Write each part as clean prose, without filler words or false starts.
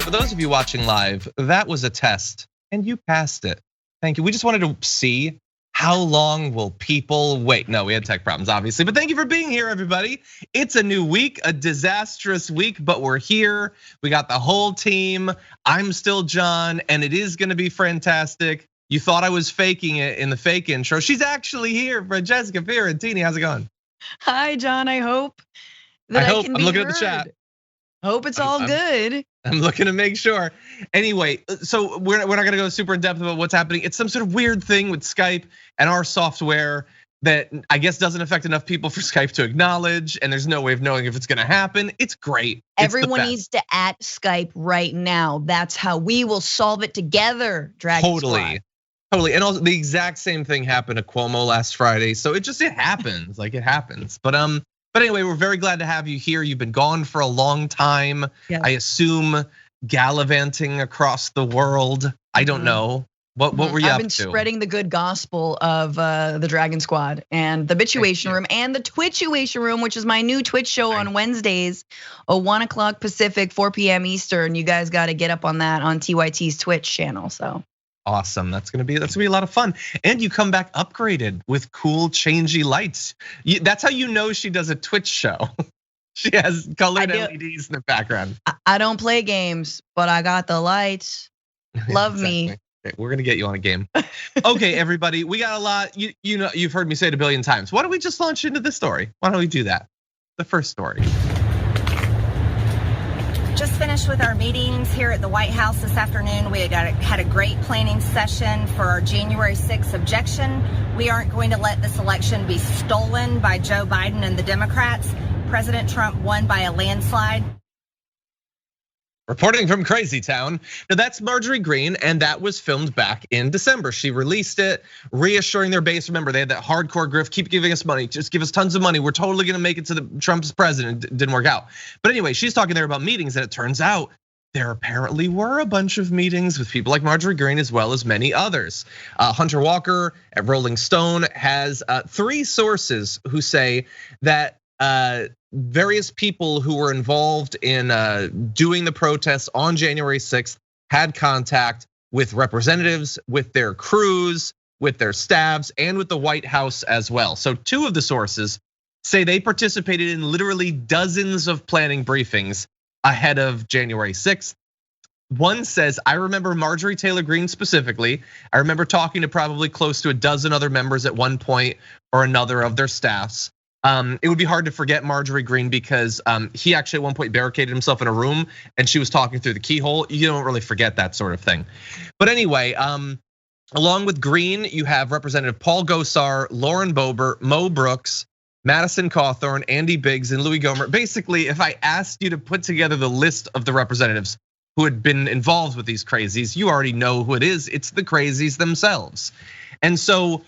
For those of you watching live, that was a test and you passed it. Thank you. We just wanted to see how long will people wait. No, we had tech problems, obviously, but thank you for being here, everybody. It's a new week, a disastrous week, but we're here. We got the whole team. I'm still John, and it is gonna be fantastic. You thought I was faking it in the fake intro. She's actually here, Francesca Fiorentini. How's it going? Hi, John. I hope that I can be I'm looking heard. at the chat. Hope it's all good. I'm looking to make sure. Anyway, so we're not gonna go super in depth about what's happening. It's some sort of weird thing with Skype and our software that I guess doesn't affect enough people for Skype to acknowledge, and there's no way of knowing if it's gonna happen. It's great. Everyone needs to at Skype right now. That's how we will solve it together, Dragon Squad. Totally, and also the exact same thing happened to Cuomo last Friday. So it happens, like it happens. But anyway, we're very glad to have you here. You've been gone for a long time. Yes. I assume gallivanting across the world. I don't know. What were you up to? I've been spreading the good gospel of the Dragon Squad and the Bitchuation Room and the Twitchuation Room, which is my new Twitch show on Wednesdays, 1 o'clock Pacific, 4 p.m. Eastern. You guys got to get up on that on TYT's Twitch channel. So. Awesome, that's gonna be a lot of fun. And you come back upgraded with cool changey lights. That's how you know she does a Twitch show. She has colored LEDs in the background. I don't play games, but I got the lights. Love Exactly. me. Okay, we're gonna get you on a game. Okay, everybody, we got a lot. You know, you've heard me say it a billion times. Why don't we just launch into this story? Why don't we do that? The first story. Just finished with our meetings here at the White House this afternoon. We had a great planning session for our January 6th objection. We aren't going to let this election be stolen by Joe Biden and the Democrats. President Trump won by a landslide. Reporting from Crazy Town. Now that's Marjorie Greene, and that was filmed back in December. She released it, reassuring their base. Remember, they had that hardcore grift, keep giving us money, just give us tons of money. We're totally gonna make it to the Trump's president. It didn't work out. But anyway, she's talking there about meetings, and it turns out there apparently were a bunch of meetings with people like Marjorie Greene as well as many others. Hunter Walker at Rolling Stone has 3 sources who say that various people who were involved in doing the protests on January 6th had contact with representatives, with their crews, with their staffs, and with the White House as well. So 2 of the sources say they participated in literally dozens of planning briefings ahead of January 6th. One says, I remember Marjorie Taylor Greene specifically. I remember talking to probably close to a dozen other members at one point or another of their staffs. It would be hard to forget Marjorie Greene because he actually at one point barricaded himself in a room and she was talking through the keyhole. You don't really forget that sort of thing. But anyway, along with Greene, you have Representative Paul Gosar, Lauren Boebert, Mo Brooks, Madison Cawthorn, Andy Biggs, and Louis Gohmert. Basically, if I asked you to put together the list of the representatives who had been involved with these crazies, you already know who it is. It's the crazies themselves. And so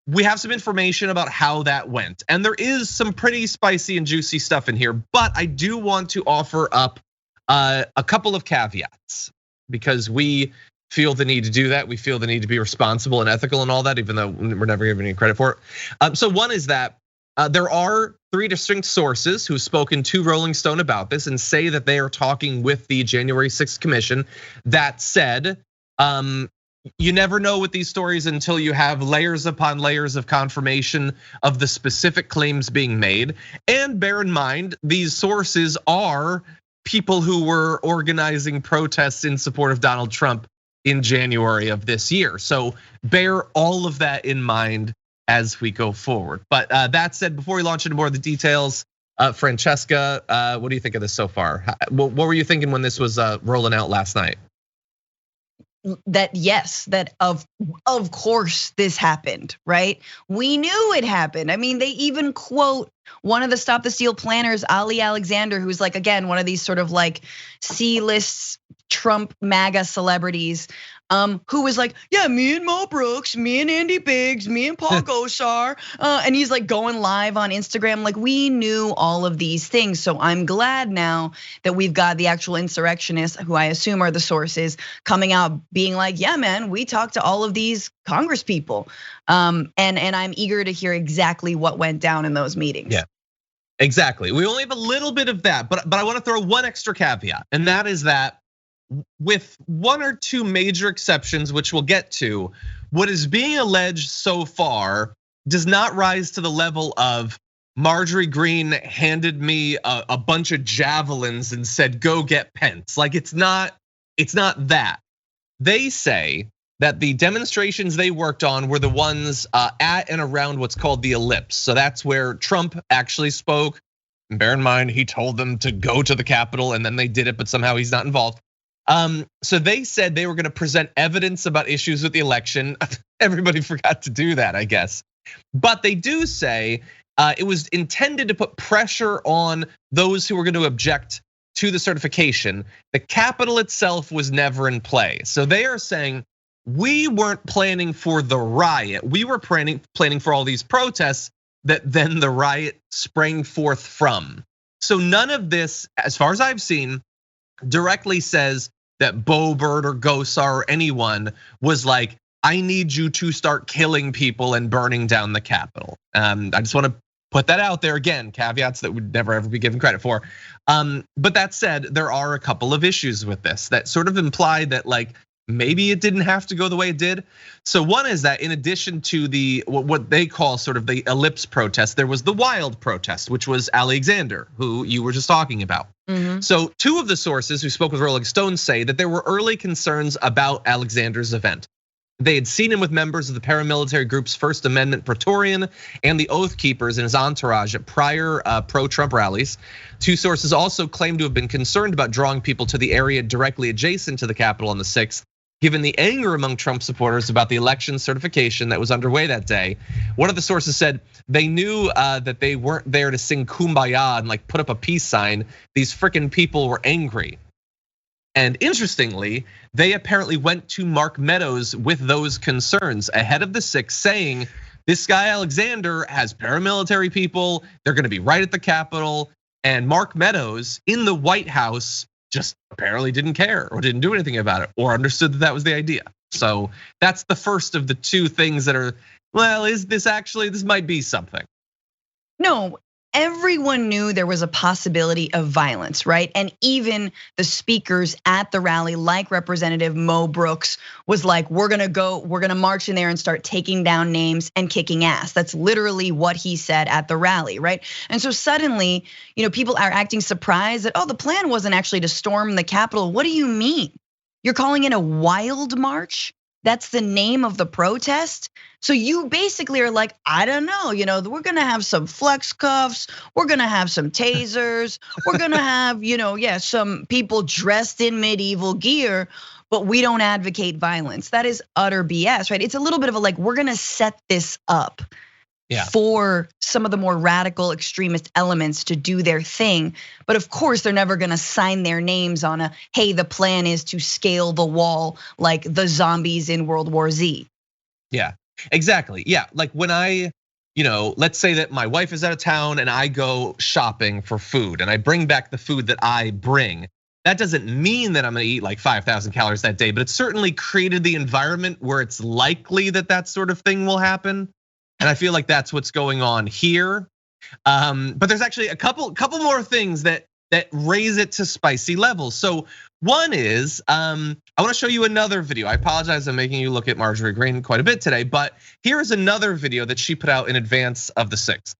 we have some information about how that went. And there is some pretty spicy and juicy stuff in here, but I do want to offer up a couple of caveats because we feel the need to do that. We feel the need to be responsible and ethical and all that, even though we're never given any credit for it. So one is that there are 3 distinct sources who've spoken to Rolling Stone about this and say that they are talking with the January 6th commission. That said, you never know with these stories until you have layers upon layers of confirmation of the specific claims being made. And bear in mind, these sources are people who were organizing protests in support of Donald Trump in January of this year. So bear all of that in mind as we go forward. But that said, before we launch into more of the details, Francesca, what do you think of this so far? What were you thinking when this was rolling out last night? That yes, that of course this happened, right? We knew it happened. I mean, they even quote one of the Stop the Steal planners, Ali Alexander, who's like, again, one of these sort of like C-list Trump MAGA celebrities, who was like, yeah, me and Mo Brooks, me and Andy Biggs, me and Paul Gosar, and he's like going live on Instagram. Like we knew all of these things. So I'm glad now that we've got the actual insurrectionists, who I assume are the sources, coming out being like, yeah, man, we talked to all of these Congress people. And I'm eager to hear exactly what went down in those meetings. Yeah, exactly. We only have a little bit of that, but I want to throw one extra caveat, and that is that with one or two major exceptions, which we'll get to, what is being alleged so far does not rise to the level of Marjorie Greene handed me a bunch of javelins and said, go get Pence. Like it's not that. They say that the demonstrations they worked on were the ones at and around what's called the ellipse. So that's where Trump actually spoke. And bear in mind, he told them to go to the Capitol and then they did it, but somehow he's not involved. So they said they were gonna present evidence about issues with the election. Everybody forgot to do that, I guess. But they do say it was intended to put pressure on those who were going to object to the certification. The Capitol itself was never in play. So they are saying we weren't planning for the riot. We were planning for all these protests that then the riot sprang forth from. So none of this, as far as I've seen, directly says that Boebert or Gosar or anyone was like, I need you to start killing people and burning down the Capitol. I just want to put that out there again, caveats that would never ever be given credit for. But that said, there are a couple of issues with this that sort of imply that like maybe it didn't have to go the way it did. So one is that in addition to the what they call sort of the ellipse protest, there was the wild protest, which was Alexander, who you were just talking about. So two of the sources who spoke with Rolling Stone say that there were early concerns about Alexander's event. They had seen him with members of the paramilitary group's First Amendment Praetorian and the Oath Keepers in his entourage at prior pro-Trump rallies. Two sources also claimed to have been concerned about drawing people to the area directly adjacent to the Capitol on the 6th, given the anger among Trump supporters about the election certification that was underway that day. One of the sources said they knew that they weren't there to sing Kumbaya and like put up a peace sign. These frickin' people were angry. And interestingly, they apparently went to Mark Meadows with those concerns ahead of the 6th, saying this guy Alexander has paramilitary people, they're gonna be right at the Capitol. And Mark Meadows in the White House just apparently didn't care or didn't do anything about it or understood that that was the idea. So that's the first of the two things that are, well, is this actually, this might be something. No. Everyone knew there was a possibility of violence, right? And even the speakers at the rally, like Representative Mo Brooks, was like, we're gonna march in there and start taking down names and kicking ass. That's literally what he said at the rally, right? And so suddenly, people are acting surprised that, the plan wasn't actually to storm the Capitol. What do you mean? You're calling it a wild march? That's the name of the protest. So you basically are like, I don't know, we're gonna have some flex cuffs, we're gonna have some tasers, we're gonna have, some people dressed in medieval gear, but we don't advocate violence. That is utter BS, right? It's a little bit of a like, we're gonna set this up for some of the more radical extremist elements to do their thing. But of course, they're never gonna sign their names on hey, the plan is to scale the wall like the zombies in World War Z. Yeah, exactly. Yeah, like when let's say that my wife is out of town and I go shopping for food and I bring back the food that I bring. That doesn't mean that I'm gonna eat like 5,000 calories that day, but it's certainly created the environment where it's likely that that sort of thing will happen. And I feel like that's what's going on here. But there's actually a couple more things that raise it to spicy levels. So one is, I wanna show you another video. I apologize, I'm making you look at Marjorie Greene quite a bit today, but here is another video that she put out in advance of the 6th.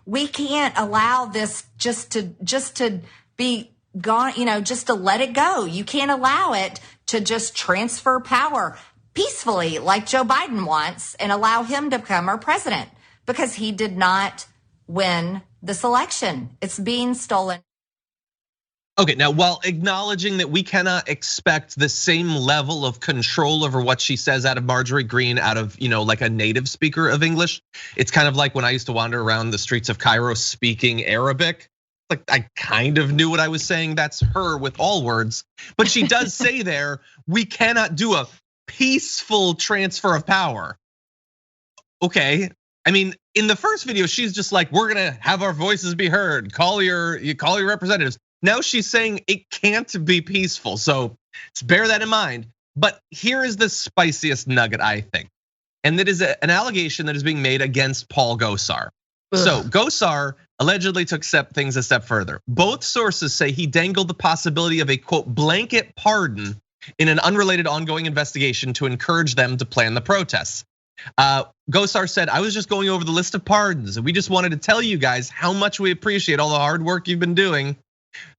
We can't allow this just to be gone, just to let it go. You can't allow it to just transfer power peacefully like Joe Biden wants and allow him to become our president because he did not win this election. It's being stolen. Okay, now while acknowledging that we cannot expect the same level of control over what she says out of Marjorie Greene, out of like a native speaker of English, it's kind of like when I used to wander around the streets of Cairo speaking Arabic. Like I kind of knew what I was saying. That's her with all words, but she does say there, we cannot do a peaceful transfer of power. Okay, I mean, in the first video, she's just like, we're gonna have our voices be heard. Call your representatives. Now she's saying it can't be peaceful. So bear that in mind. But here is the spiciest nugget, I think. And that is an allegation that is being made against Paul Gosar. So Gosar allegedly took things a step further. Both sources say he dangled the possibility of a quote blanket pardon in an unrelated ongoing investigation to encourage them to plan the protests. Gosar said, I was just going over the list of pardons and we just wanted to tell you guys how much we appreciate all the hard work you've been doing.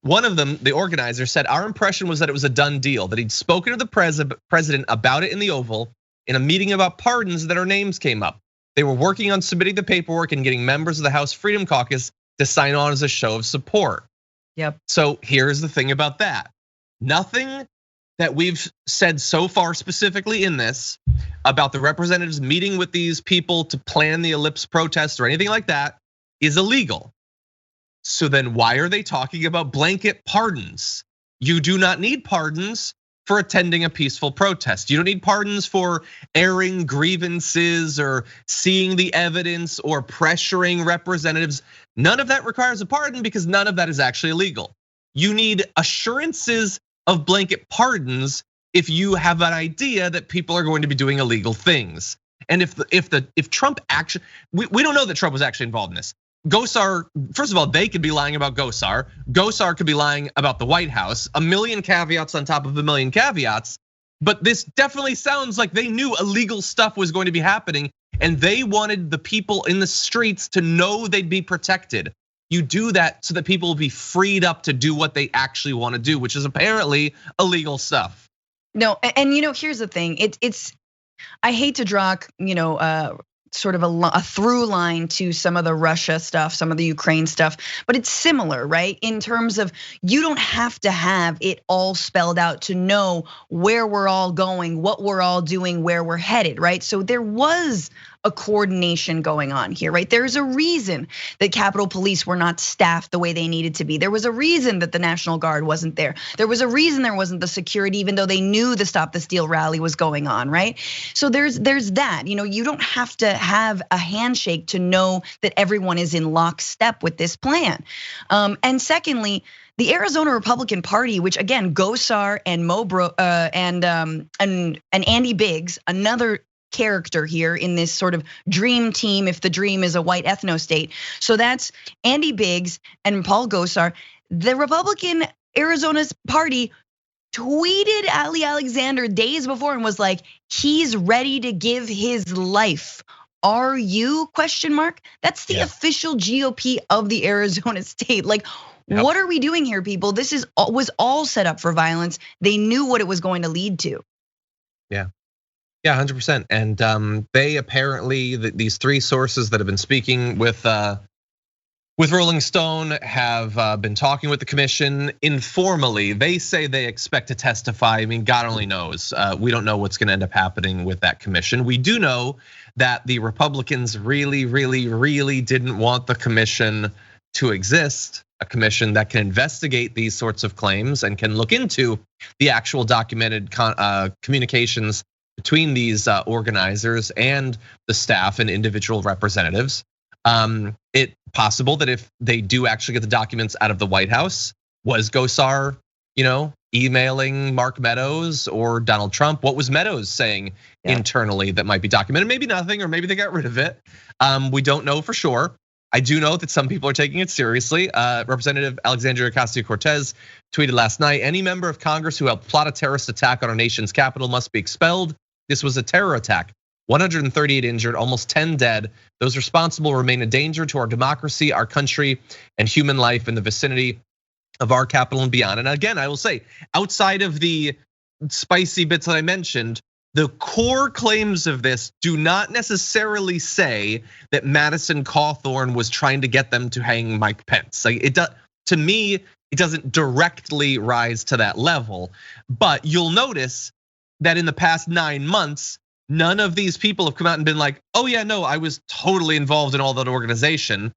One of them, the organizer, said, our impression was that it was a done deal, that he'd spoken to the president about it in the Oval in a meeting about pardons that our names came up. They were working on submitting the paperwork and getting members of the House Freedom Caucus to sign on as a show of support. Yep. So here's the thing about that. Nothing that we've said so far specifically in this about the representatives meeting with these people to plan the Ellipse protest or anything like that is illegal. So then why are they talking about blanket pardons? You do not need pardons for attending a peaceful protest. You don't need pardons for airing grievances or seeing the evidence or pressuring representatives. None of that requires a pardon because none of that is actually illegal. You need assurances of blanket pardons if you have an idea that people are going to be doing illegal things. And if Trump actually, we don't know that Trump was actually involved in this. Gosar, first of all, they could be lying about Gosar. Gosar could be lying about the White House. A million caveats on top of a million caveats. But this definitely sounds like they knew illegal stuff was going to be happening and they wanted the people in the streets to know they'd be protected. You do that so that people will be freed up to do what they actually want to do, which is apparently illegal stuff. No, and here's the thing. I hate to draw, sort of a through line to some of the Russia stuff, some of the Ukraine stuff, but it's similar, right? In terms of you don't have to have it all spelled out to know where we're all going, what we're all doing, where we're headed, right? So there was a coordination going on here, right? There's a reason that Capitol Police were not staffed the way they needed to be. There was a reason that the National Guard wasn't there. There was a reason there wasn't the security, even though they knew the Stop the Steal rally was going on, right? So there's that. You don't have to have a handshake to know that everyone is in lockstep with this plan. And secondly, the Arizona Republican Party, which again, Gosar and Mobro and Andy Biggs, another character here in this sort of dream team, if the dream is a white ethno state. So that's Andy Biggs and Paul Gosar. The Republican Arizona's party tweeted Ali Alexander days before and was like, he's ready to give his life. Are you ? That's the official GOP of the Arizona state. Like, what are we doing here, people? This was all set up for violence. They knew what it was going to lead to. Yeah, 100%. And they apparently, these three sources that have been speaking with Rolling Stone have been talking with the commission informally. They say they expect to testify. I mean, God only knows. We don't know what's going to end up happening with that commission. We do know that the Republicans really, really, really didn't want the commission to exist. A commission that can investigate these sorts of claims and can look into the actual documented communications between these organizers and the staff and individual representatives. It's possible that if they do actually get the documents out of the White House, was Gosar, emailing Mark Meadows or Donald Trump? What was Meadows saying internally that might be documented? Maybe nothing, or maybe they got rid of it. We don't know for sure. I do know that some people are taking it seriously. Representative Alexandria Ocasio-Cortez tweeted last night, any member of Congress who helped plot a terrorist attack on our nation's capital must be expelled. This was a terror attack. 138 injured, almost 10 dead. Those responsible remain a danger to our democracy, our country, and human life in the vicinity of our capital and beyond. And again, I will say, outside of the spicy bits that I mentioned, the core claims of this do not necessarily say that Madison Cawthorn was trying to get them to hang Mike Pence. Like to me, it doesn't directly rise to that level. But you'll notice that in the past 9 months, none of these people have come out and been like, oh yeah, no, I was totally involved in all that organization,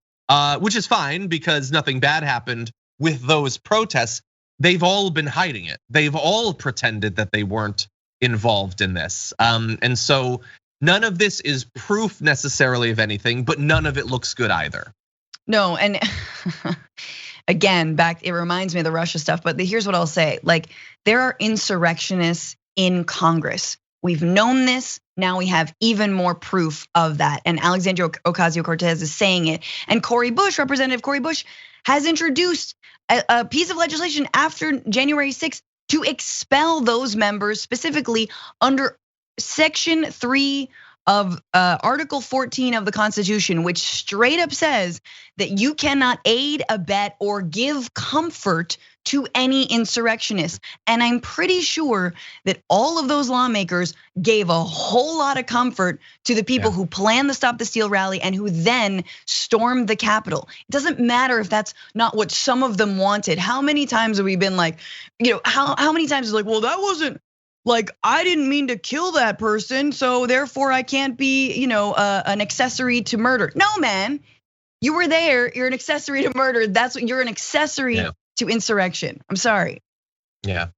which is fine because nothing bad happened with those protests. They've all been hiding it. They've all pretended that they weren't involved in this. And so none of this is proof necessarily of anything, but none of it looks good either. No, and again, it reminds me of the Russia stuff, but here's what I'll say. Like, there are insurrectionists in Congress. We've known this. Now we have even more proof of that. And Alexandria Ocasio-Cortez is saying it. And Representative Cory Bush has introduced a piece of legislation after January 6th to expel those members, specifically under Section 3 of Article 14 of the Constitution, which straight up says that you cannot aid, abet, or give comfort to any insurrectionists. And I'm pretty sure that all of those lawmakers gave a whole lot of comfort to the people who planned the Stop the Steal rally and who then stormed the Capitol. It doesn't matter if that's not what some of them wanted. How many times have we been like, how many times is like, well, that wasn't, like, I didn't mean to kill that person, so therefore I can't be, an accessory to murder. No, man, you were there. You're an accessory to murder. That's what you're an accessory to insurrection. I'm sorry. Yeah,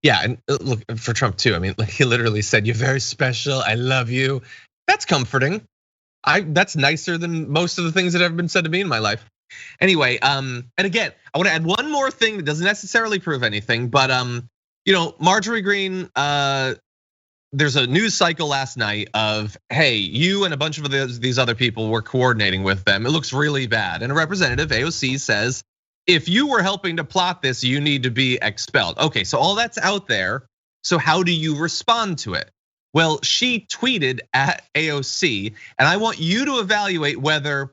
and look, for Trump too. I mean, like, he literally said, "You're very special. I love you." That's comforting. That's nicer than most of the things that have been said to me in my life. Anyway, and again, I want to add one more thing that doesn't necessarily prove anything, but Marjorie Greene, there's a news cycle last night of, hey, you and a bunch of these other people were coordinating with them. It looks really bad. And a representative, AOC, says, if you were helping to plot this, you need to be expelled. Okay, so all that's out there. So how do you respond to it? Well, she tweeted at AOC, and I want you to evaluate whether,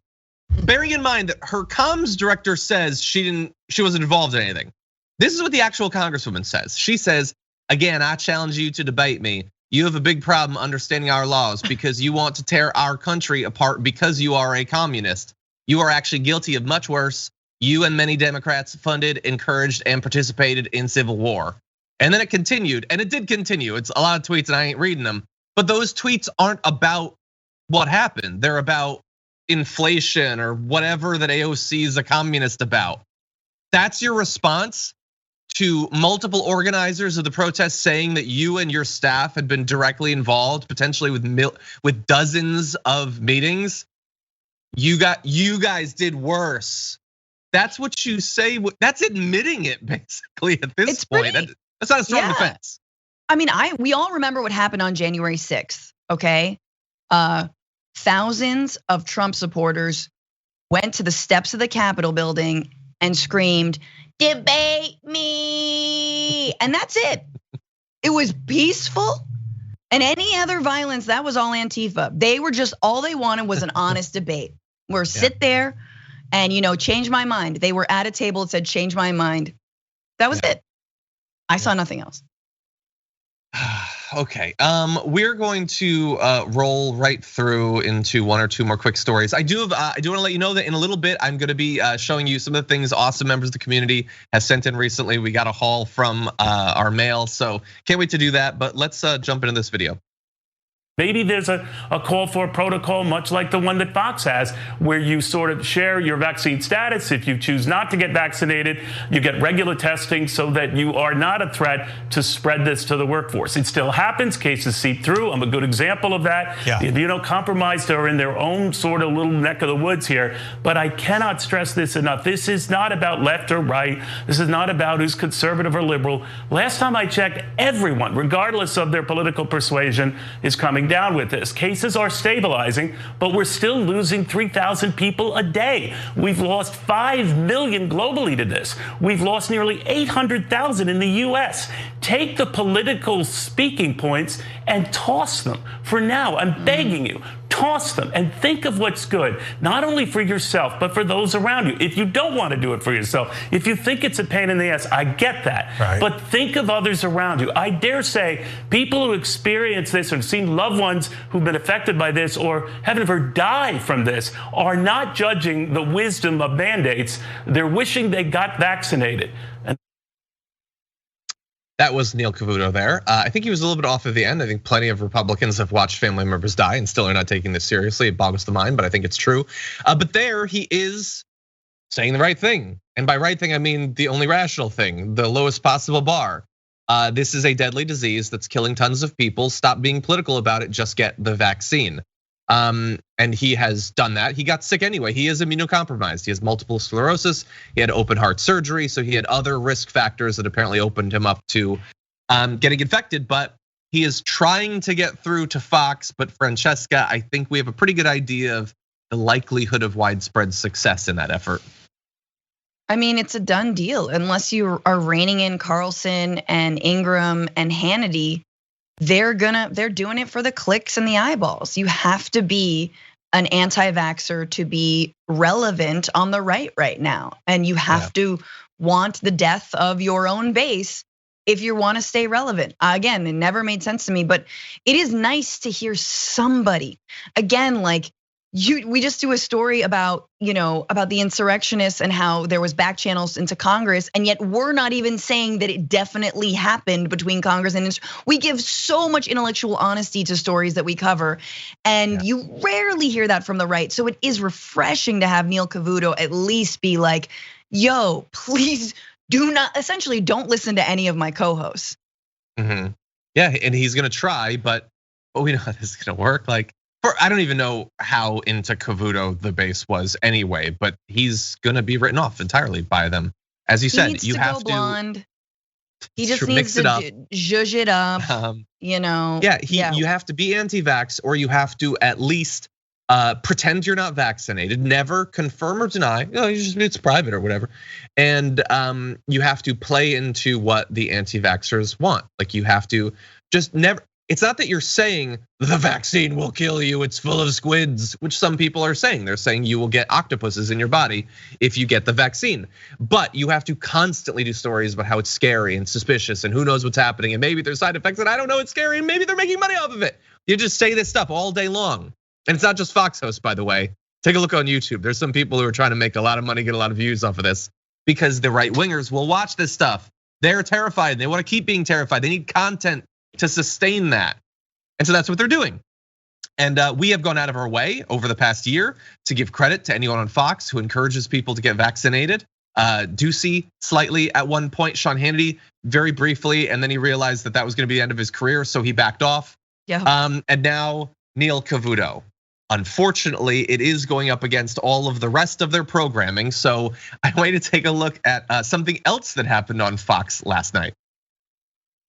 bearing in mind that her comms director says she wasn't involved in anything. This is what the actual congresswoman says. She says, again, I challenge you to debate me. You have a big problem understanding our laws because you want to tear our country apart because you are a communist. You are actually guilty of much worse. You and many Democrats funded, encouraged, and participated in civil war. And then it continued, and it did continue. It's a lot of tweets and I ain't reading them. But those tweets aren't about what happened. They're about inflation or whatever that AOC is a communist about. That's your response to multiple organizers of the protests saying that you and your staff had been directly involved, potentially with dozens of meetings. You guys did worse. That's what you say. That's admitting it basically at this point. That's not a strong defense. I mean, we all remember what happened on January 6th, okay? Thousands of Trump supporters went to the steps of the Capitol building and screamed, "Debate me," and that's it. It was peaceful, and any other violence, that was all Antifa. They were just, all they wanted was an honest debate. Where sit there and change my mind. They were at a table that said, change my mind. That was it. I saw nothing else. Okay, we're going to roll right through into one or two more quick stories. I do want to let you know that in a little bit, I'm going to be showing you some of the things awesome members of the community have sent in recently. We got a haul from our mail, so can't wait to do that. But let's jump into this video. Maybe there's a call for a protocol much like the one that Fox has, where you sort of share your vaccine status. If you choose not to get vaccinated, you get regular testing so that you are not a threat to spread this to the workforce. It still happens. Cases seep through. I'm a good example of that. Yeah. The immunocompromised are in their own sort of little neck of the woods here. But I cannot stress this enough. This is not about left or right. This is not about who's conservative or liberal. Last time I checked, everyone, regardless of their political persuasion, is coming down with this. Cases are stabilizing, but we're still losing 3,000 people a day. We've lost 5 million globally to this. We've lost nearly 800,000 in the US. Take the political speaking points and toss them. For now, I'm begging you, toss them and think of what's good, not only for yourself, but for those around you. If you don't want to do it for yourself, if you think it's a pain in the ass, I get that. Right. But think of others around you. I dare say people who experience this or have seen loved ones who've been affected by this or heaven forbid die from this are not judging the wisdom of mandates. They're wishing they got vaccinated. That was Neil Cavuto there. I think he was a little bit off at the end. I think plenty of Republicans have watched family members die and still are not taking this seriously. It boggles the mind, but I think it's true. But there he is saying the right thing. And by right thing, I mean the only rational thing, the lowest possible bar. This is a deadly disease that's killing tons of people. Stop being political about it, just get the vaccine. And he has done that. He got sick anyway. He is immunocompromised. He has multiple sclerosis. He had open heart surgery. So he had other risk factors that apparently opened him up to getting infected. But He is trying to get through to Fox, but Francesca, I think we have a pretty good idea of the likelihood of widespread success in that effort. I mean, it's a done deal. Unless you are reining in Carlson and Ingram and Hannity, they're doing it for the clicks and the eyeballs. You have to be an anti-vaxxer to be relevant on the right now. And you have to want the death of your own base if you want to stay relevant. Again, it never made sense to me, but it is nice to hear somebody, again, like we just do a story about, about the insurrectionists and how there was back channels into Congress, and yet we're not even saying that it definitely happened between Congress and we give so much intellectual honesty to stories that we cover, and you rarely hear that from the right. So it is refreshing to have Neil Cavuto at least be like, yo, please essentially don't listen to any of my co-hosts. Yeah, and he's gonna try, but we know how this is gonna work. Like, I don't even know how into Cavuto the base was anyway, but he's gonna be written off entirely by them. As you said, you have to go blonde. He just needs to zhuzh it up, Yeah, you have to be anti-vax, or you have to at least pretend you're not vaccinated, never confirm or deny. It's private or whatever, and you have to play into what the anti-vaxxers want. Like, you have to just never. It's not that you're saying the vaccine will kill you, it's full of squids, which some people are saying. They're saying you will get octopuses in your body if you get the vaccine. But you have to constantly do stories about how it's scary and suspicious and who knows what's happening, and maybe there's side effects and I don't know it's scary, and maybe they're making money off of it. You just say this stuff all day long. And it's not just Fox hosts, by the way. Take a look on YouTube. There's some people who are trying to make a lot of money, get a lot of views off of this, because the right wingers will watch this stuff. They're terrified, they want to keep being terrified. They need content to sustain that. And so that's what they're doing. And we have gone out of our way over the past year to give credit to anyone on Fox who encourages people to get vaccinated. Ducey slightly at one point, Sean Hannity very briefly, and then he realized that was gonna be the end of his career, so he backed off. And now Neil Cavuto. Unfortunately, it is going up against all of the rest of their programming. So I want you to take a look at something else that happened on Fox last night.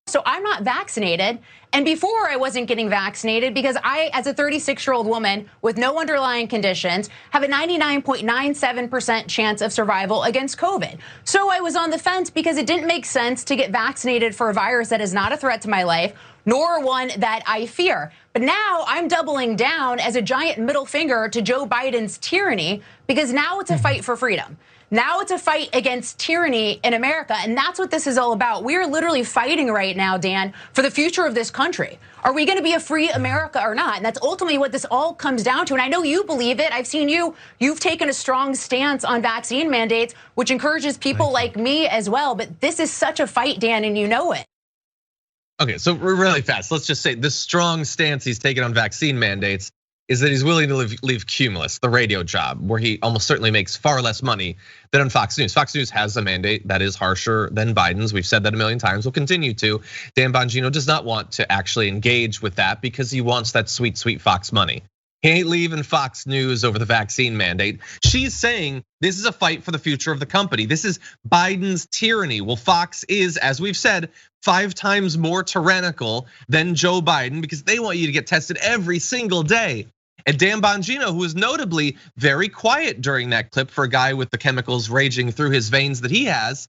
So I'm not vaccinated. And before I wasn't getting vaccinated because I, as a 36-year-old woman with no underlying conditions, have a 99.97% chance of survival against COVID. So I was on the fence because it didn't make sense to get vaccinated for a virus that is not a threat to my life, nor one that I fear. But now I'm doubling down as a giant middle finger to Joe Biden's tyranny, because now it's a fight for freedom. Now it's a fight against tyranny in America, and that's what this is all about. We are literally fighting right now, Dan, for the future of this country. Are we gonna be a free America or not? And that's ultimately what this all comes down to. And I know you believe it. I've seen you've taken a strong stance on vaccine mandates, which encourages people like me as well. But this is such a fight, Dan, and you know it. Okay, so really fast, let's just say the strong stance he's taken on vaccine mandates is that he's willing to leave Cumulus, the radio job, where he almost certainly makes far less money than on Fox News. Fox News has a mandate that is harsher than Biden's. We've said that a million times, we'll continue to. Dan Bongino does not want to actually engage with that because he wants that sweet, sweet Fox money. He ain't leaving Fox News over the vaccine mandate. She's saying this is a fight for the future of the company. This is Biden's tyranny. Well, Fox is, as we've said, 5 times more tyrannical than Joe Biden because they want you to get tested every single day. And Dan Bongino, who is notably very quiet during that clip for a guy with the chemicals raging through his veins that he has,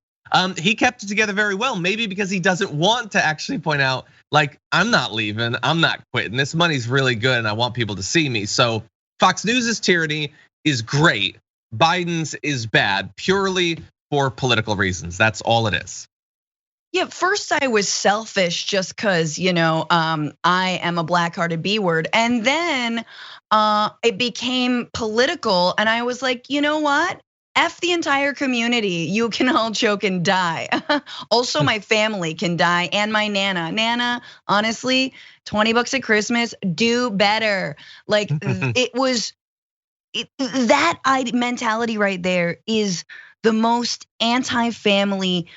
he kept it together very well, maybe because he doesn't want to actually point out, like, I'm not leaving, I'm not quitting, this money's really good and I want people to see me. So Fox News' tyranny is great, Biden's is bad, purely for political reasons, that's all it is. Yeah, first I was selfish just cause I am a black-hearted B-word. And then it became political and I was like, you know what? F the entire community, you can all choke and die. Also, my family can die and my Nana. Nana, honestly, $20 at Christmas, do better. Like it was, that mentality right there is the most anti-family,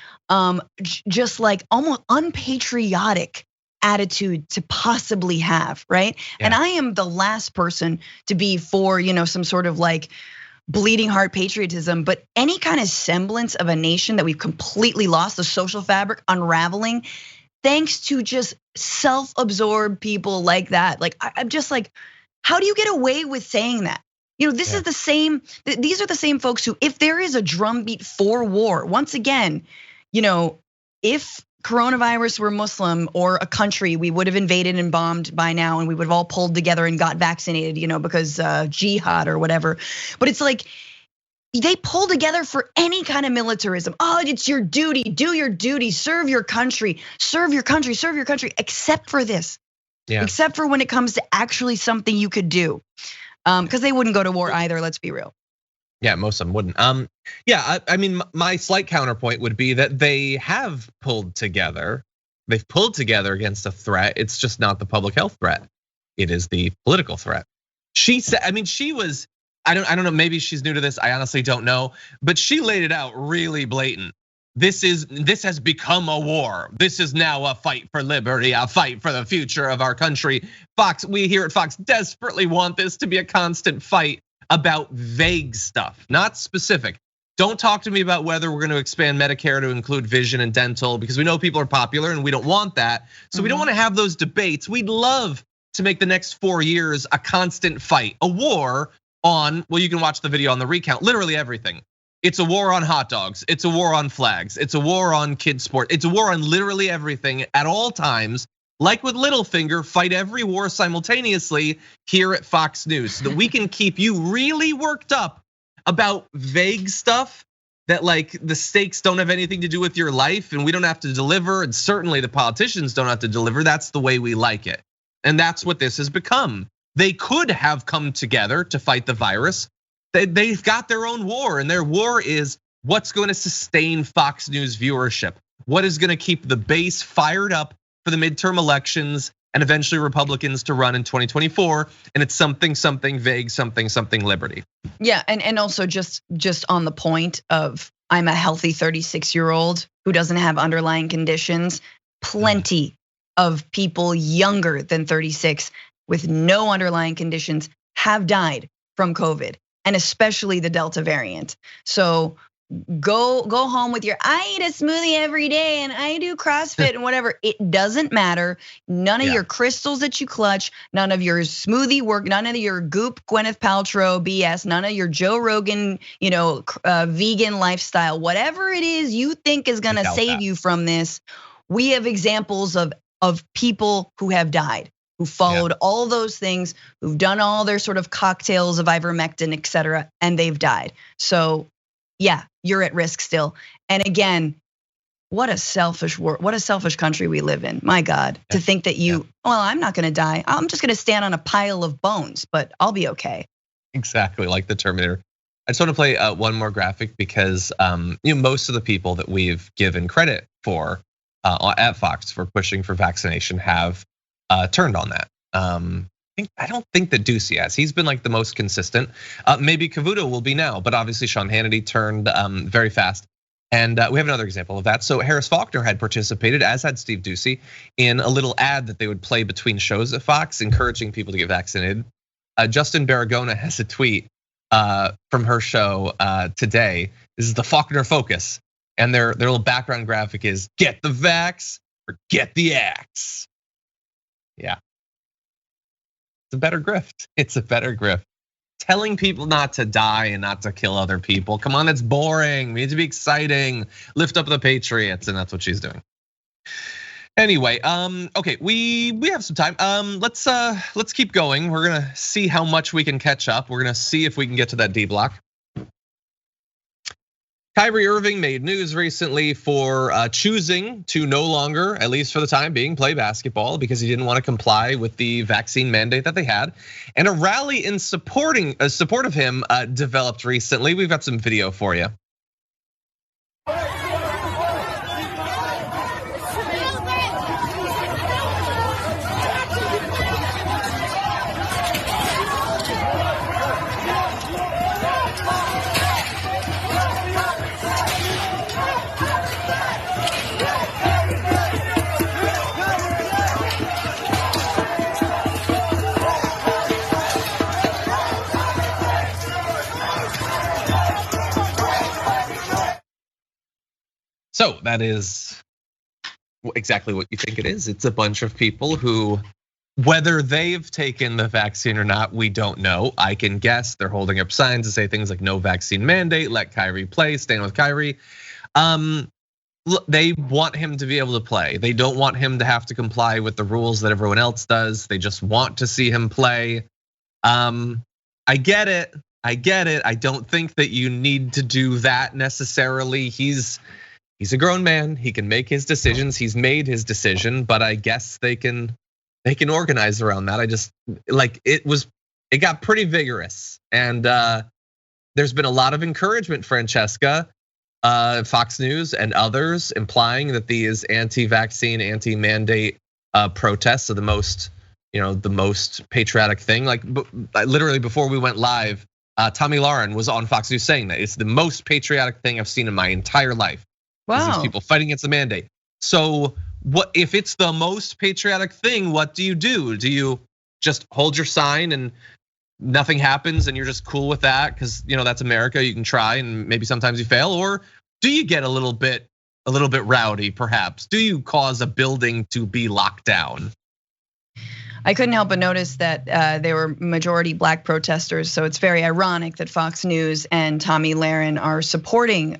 just like almost unpatriotic attitude to possibly have, right? Yeah. And I am the last person to be for, some sort of like bleeding heart patriotism, but any kind of semblance of a nation that we've completely lost, the social fabric unraveling, thanks to just self-absorbed people like that. Like, I'm just like, how do you get away with saying that? You know, this is the same, these are the same folks who, if there is a drumbeat for war, once again, you know, if coronavirus were Muslim or a country, we would have invaded and bombed by now, and we would have all pulled together and got vaccinated, you know, because jihad or whatever. But it's like, they pull together for any kind of militarism. Oh, it's your duty, do your duty, serve your country, serve your country, serve your country, except for this. Yeah. Except for when it comes to actually something you could do. Because they wouldn't go to war either, let's be real. Yeah, most of them wouldn't. Yeah, I mean, my slight counterpoint would be that they have pulled together. They've pulled together against a threat. It's just not the public health threat. It is the political threat. She said, I mean, she was, I don't know, maybe she's new to this. I honestly don't know, but she laid it out really blatant. This has become a war. This is now a fight for liberty, a fight for the future of our country. Fox, we here at Fox desperately want this to be a constant fight about vague stuff, not specific. Don't talk to me about whether we're gonna expand Medicare to include vision and dental, because we know people are popular and we don't want that. So we don't wanna have those debates. We'd love to make the next 4 years a constant fight, a war on, well, you can watch the video on the recount, literally everything. It's a war on hot dogs. It's a war on flags. It's a war on kids' sport. It's a war on literally everything at all times. Like with Littlefinger, fight every war simultaneously here at Fox News so that we can keep you really worked up about vague stuff that, like, the stakes don't have anything to do with your life and we don't have to deliver, and certainly the politicians don't have to deliver. That's the way we like it. And that's what this has become. They could have come together to fight the virus. They've got their own war, and their war is what's going to sustain Fox News viewership, what is going to keep the base fired up for the midterm elections and eventually Republicans to run in 2024. And it's something vague, something liberty. Yeah, and also just on the point of, I'm a healthy 36-year-old who doesn't have underlying conditions. Plenty of people younger than 36 with no underlying conditions have died from COVID, and especially the Delta variant. So go home with your, I eat a smoothie every day and I do CrossFit and whatever. It doesn't matter. None of your crystals that you clutch, none of your smoothie work, none of your Goop Gwyneth Paltrow BS, none of your Joe Rogan, vegan lifestyle, whatever it is you think is gonna save you from this. We have examples of people who have died, who followed all those things, who've done all their sort of cocktails of ivermectin, et cetera, and they've died. So yeah, you're at risk still. And again, what a selfish world, what a selfish country we live in. My God, to think that well, I'm not gonna die. I'm just gonna stand on a pile of bones, but I'll be okay. Exactly, like the Terminator. I just want to play one more graphic because most of the people that we've given credit for at Fox for pushing for vaccination have turned on that. I don't think that Ducey has. He's been like the most consistent. Maybe Cavuto will be now, but obviously Sean Hannity turned very fast. And we have another example of that. So Harris Faulkner had participated, as had Steve Ducey, in a little ad that they would play between shows at Fox, encouraging people to get vaccinated. Justin Baragona has a tweet from her show today. This is the Faulkner Focus. And their little background graphic is get the vax or get the axe. Yeah. It's a better grift. It's a better grift. Telling people not to die and not to kill other people. Come on, it's boring. We need to be exciting. Lift up the patriots, and that's what she's doing. Anyway, okay, we have some time. Let's keep going. We're gonna see how much we can catch up. We're gonna see if we can get to that D block. Kyrie Irving made news recently for choosing to no longer, at least for the time being, play basketball because he didn't want to comply with the vaccine mandate that they had. And a rally in support of him developed recently. We've got some video for you. So that is exactly what you think it is. It's a bunch of people who, whether they've taken the vaccine or not, we don't know. I can guess they're holding up signs to say things like no vaccine mandate, let Kyrie play, stand with Kyrie. They want him to be able to play. They don't want him to have to comply with the rules that everyone else does. They just want to see him play. I get it. I don't think that you need to do that necessarily. He's a grown man. He can make his decisions. He's made his decision, but I guess they can organize around that. I just like it got pretty vigorous, and there's been a lot of encouragement, Francesca, Fox News and others implying that these anti-vaccine, anti-mandate protests are the most patriotic thing. Like literally before we went live, Tommy Lauren was on Fox News saying that it's the most patriotic thing I've seen in my entire life. Wow. These people fighting against the mandate. So what if it's the most patriotic thing? What do? Do you just hold your sign and nothing happens and you're just cool with that because that's America? You can try and maybe sometimes you fail, or do you get a little bit rowdy? Perhaps do you cause a building to be locked down? I couldn't help but notice that there were majority black protesters, so it's very ironic that Fox News and Tommy Lauren are supporting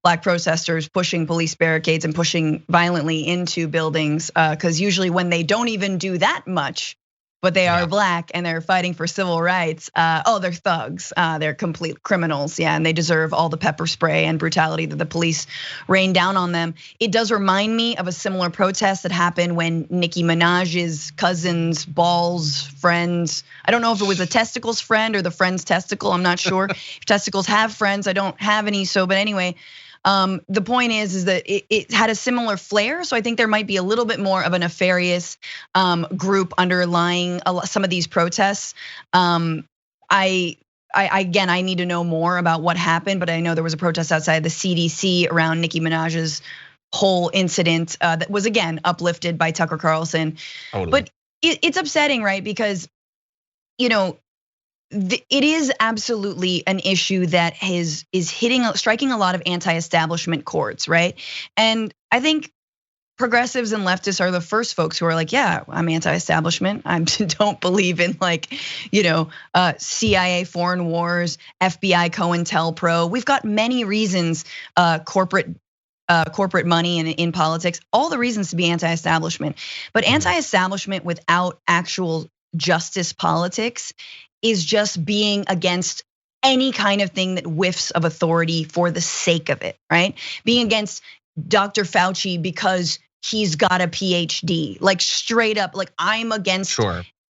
black protesters pushing police barricades and pushing violently into buildings, because usually when they don't even do that much, but they are black and they're fighting for civil rights, they're thugs, they're complete criminals, and they deserve all the pepper spray and brutality that the police rain down on them. It does remind me of a similar protest that happened when Nicki Minaj's cousin's balls friends, I don't know if it was a testicles friend or the friend's testicle, I'm not sure. If testicles have friends, I don't have any, but anyway. The point is that it had a similar flair, so I think there might be a little bit more of a nefarious group underlying some of these protests. I need to know more about what happened, but I know there was a protest outside the CDC around Nicki Minaj's whole incident that was again uplifted by Tucker Carlson. Totally. But it's upsetting, right? Because it is absolutely an issue that is striking a lot of anti-establishment chords, right? And I think progressives and leftists are the first folks who are like, yeah, I'm anti-establishment. I don't believe in CIA foreign wars, FBI COINTELPRO. We've got many reasons, corporate money in politics, all the reasons to be anti-establishment. But anti-establishment without actual justice politics is just being against any kind of thing that whiffs of authority for the sake of it, right? Being against Dr. Fauci because he's got a PhD, like straight up, like I'm against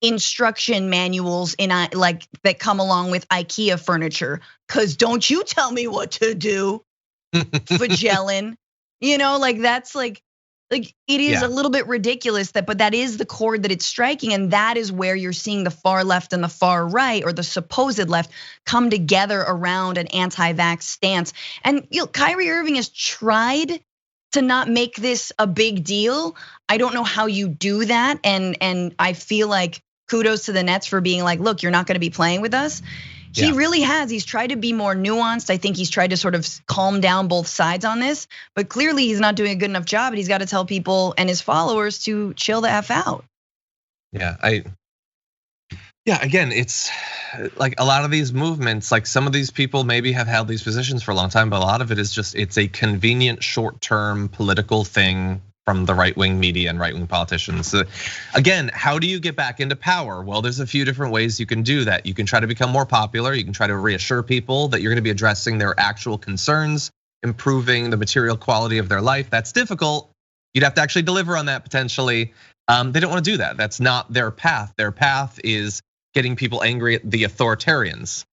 instruction manuals that come along with IKEA furniture. Cause don't you tell me what to do, Fagellin. That's like it is a little bit ridiculous but that is the chord that it's striking, and that is where you're seeing the far left and the far right, or the supposed left, come together around an anti-vax stance. And Kyrie Irving has tried to not make this a big deal. I don't know how you do that, and I feel like kudos to the Nets for being like, look, you're not going to be playing with us. He really has. He's tried to be more nuanced. I think he's tried to sort of calm down both sides on this, but clearly he's not doing a good enough job, and he's got to tell people and his followers to chill the F out. Again, it's like a lot of these movements, like some of these people maybe have held these positions for a long time, but a lot of it is just, it's a convenient short-term political thing from the right-wing media and right-wing politicians. So again, how do you get back into power? Well, there's a few different ways you can do that. You can try to become more popular. You can try to reassure people that you're gonna be addressing their actual concerns, improving the material quality of their life. That's difficult. You'd have to actually deliver on that potentially. They don't wanna do that. That's not their path. Their path is getting people angry at the authoritarians.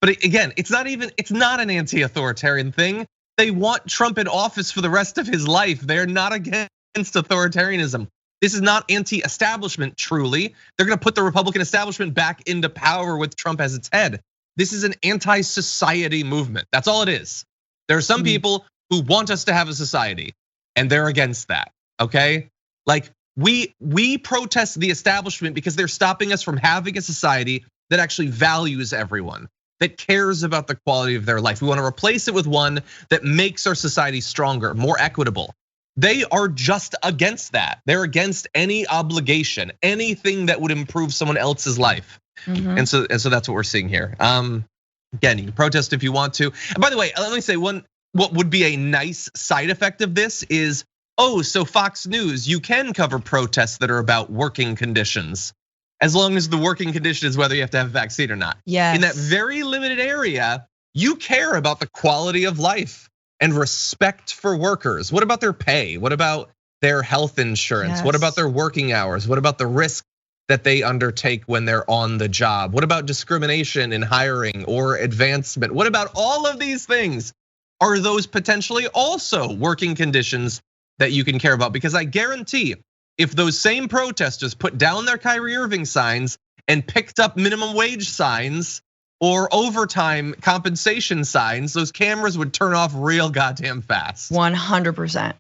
But again, it's not an anti-authoritarian thing. They want Trump in office for the rest of his life. They're not against authoritarianism. This is not anti-establishment, truly. They're gonna put the Republican establishment back into power with Trump as its head. This is an anti-society movement. That's all it is. There are some people who want us to have a society, and they're against that, okay? Like we protest the establishment because they're stopping us from having a society that actually values everyone, that cares about the quality of their life. We want to replace it with one that makes our society stronger, more equitable. They are just against that. They're against any obligation, anything that would improve someone else's life. And so that's what we're seeing here. Again, you can protest if you want to. And by the way, let me say what would be a nice side effect of this is, so Fox News, you can cover protests that are about working conditions, as long as the working condition is whether you have to have a vaccine or not. Yes. In that very limited area, you care about the quality of life and respect for workers. What about their pay? What about their health insurance? Yes. What about their working hours? What about the risk that they undertake when they're on the job? What about discrimination in hiring or advancement? What about all of these things? Are those potentially also working conditions that you can care about? Because I guarantee if those same protesters put down their Kyrie Irving signs and picked up minimum wage signs or overtime compensation signs, those cameras would turn off real goddamn fast. 100%.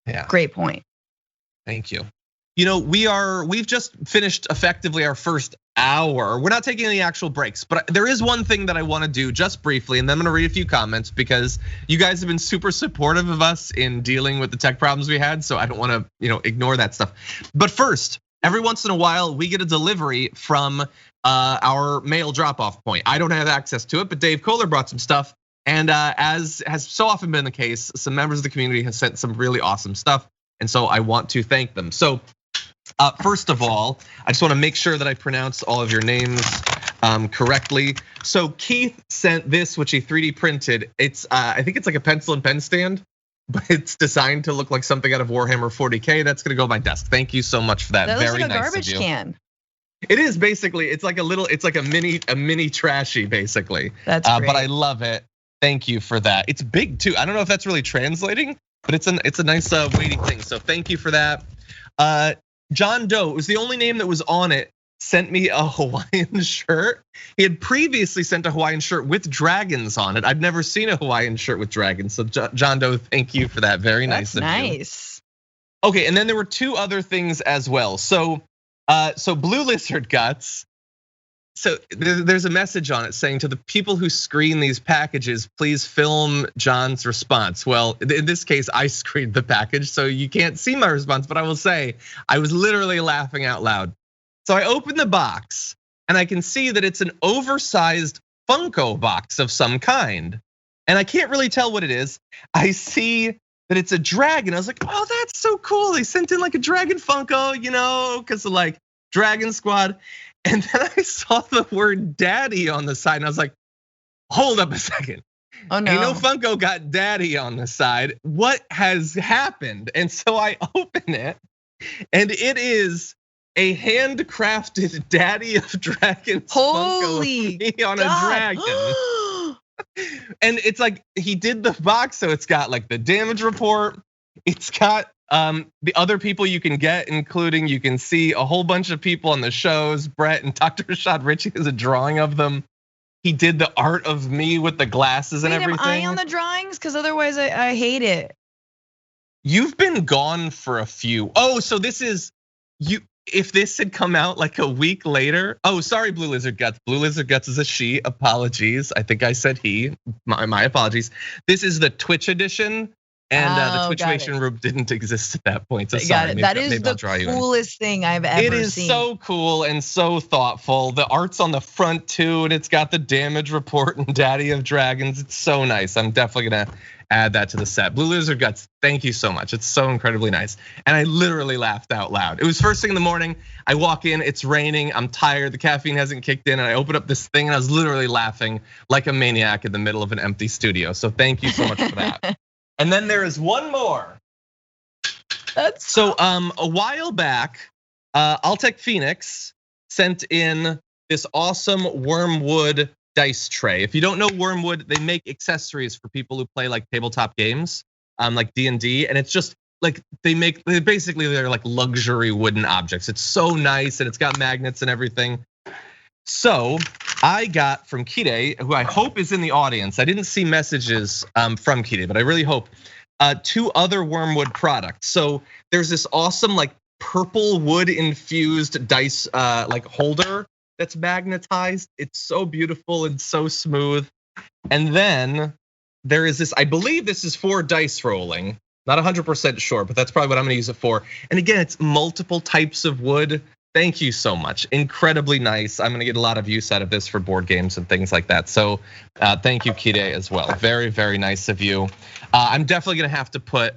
Yeah. Great point. Thank you. We've just finished effectively our first hour. We're not taking any actual breaks, but there is one thing that I want to do just briefly, and then I'm gonna read a few comments because you guys have been super supportive of us in dealing with the tech problems we had. So I don't want to, ignore that stuff. But first, every once in a while, we get a delivery from our mail drop-off point. I don't have access to it, but Dave Kohler brought some stuff. And as has so often been the case, some members of the community have sent some really awesome stuff. And so I want to thank them. So first of all, I just want to make sure that I pronounce all of your names correctly. So Keith sent this, which he 3D printed. It's I think it's like a pencil and pen stand, but it's designed to look like something out of Warhammer 40K. That's gonna go on my desk. Thank you so much for that. That Very looks like nice a garbage of you. can. It is basically. It's like a mini trashy basically. That's great. But I love it. Thank you for that. It's big too. I don't know if that's really translating, but it's a nice weighty thing. So thank you for that. John Doe was the only name that was on it. Sent me a Hawaiian shirt. He had previously sent a Hawaiian shirt with dragons on it. I've never seen a Hawaiian shirt with dragons. So John Doe, thank you for that. Very nice of you. Nice. Okay, and then there were two other things as well. So Blue Lizard Guts. So there's a message on it saying to the people who screen these packages, please film John's response. Well, in this case, I screened the package, so you can't see my response, but I will say I was literally laughing out loud. So I opened the box and I can see that it's an oversized Funko box of some kind. And I can't really tell what it is. I see that it's a dragon. I was like, oh, that's so cool. They sent in like a dragon Funko, because of like Dragon Squad. And then I saw the word daddy on the side and I was like, hold up a second. Oh no. Ain't no Funko got daddy on the side. What has happened? And so I open it and it is a handcrafted Daddy of Dragons Funko of me on a dragon. And it's like he did the box, so it's got like the damage report. It's got the other people you can get, including you can see a whole bunch of people on the shows. Brett and Dr. Rashad Ritchie is a drawing of them. He did the art of me with the glasses and everything. Am I on the drawings? Because otherwise I hate it. You've been gone for a few. So this is you. If this had come out like a week later, sorry, Blue Lizard Guts. Blue Lizard Guts is a she. Apologies. I think I said he. My apologies. This is the Twitch edition. And the Twitchation room didn't exist at that point. So sorry, that is the coolest thing I've ever seen. It is so cool and so thoughtful. The art's on the front too, and it's got the damage report and Daddy of Dragons. It's so nice. I'm definitely gonna add that to the set. Blue Lizard Guts, thank you so much. It's so incredibly nice. And I literally laughed out loud. It was first thing in the morning. I walk in, it's raining, I'm tired, the caffeine hasn't kicked in, and I open up this thing and I was literally laughing like a maniac in the middle of an empty studio. So thank you so much for that. And then there is one more. So a while back, Altec Phoenix sent in this awesome Wormwood dice tray. If you don't know Wormwood, they make accessories for people who play like tabletop games, like D&D, and it's just like they're like luxury wooden objects. It's so nice and it's got magnets and everything. So I got from Kide, who I hope is in the audience. I didn't see messages from Kide, but I really hope, 2 other Wormwood products. So there's this awesome like purple wood infused dice like holder that's magnetized. It's so beautiful and so smooth. And then there is this, I believe this is for dice rolling. Not 100% sure, but that's probably what I'm gonna use it for. And again, it's multiple types of wood. Thank you so much, incredibly nice. I'm gonna get a lot of use out of this for board games and things like that. So thank you, Kide, as well. Very, very nice of you. I'm definitely gonna have to put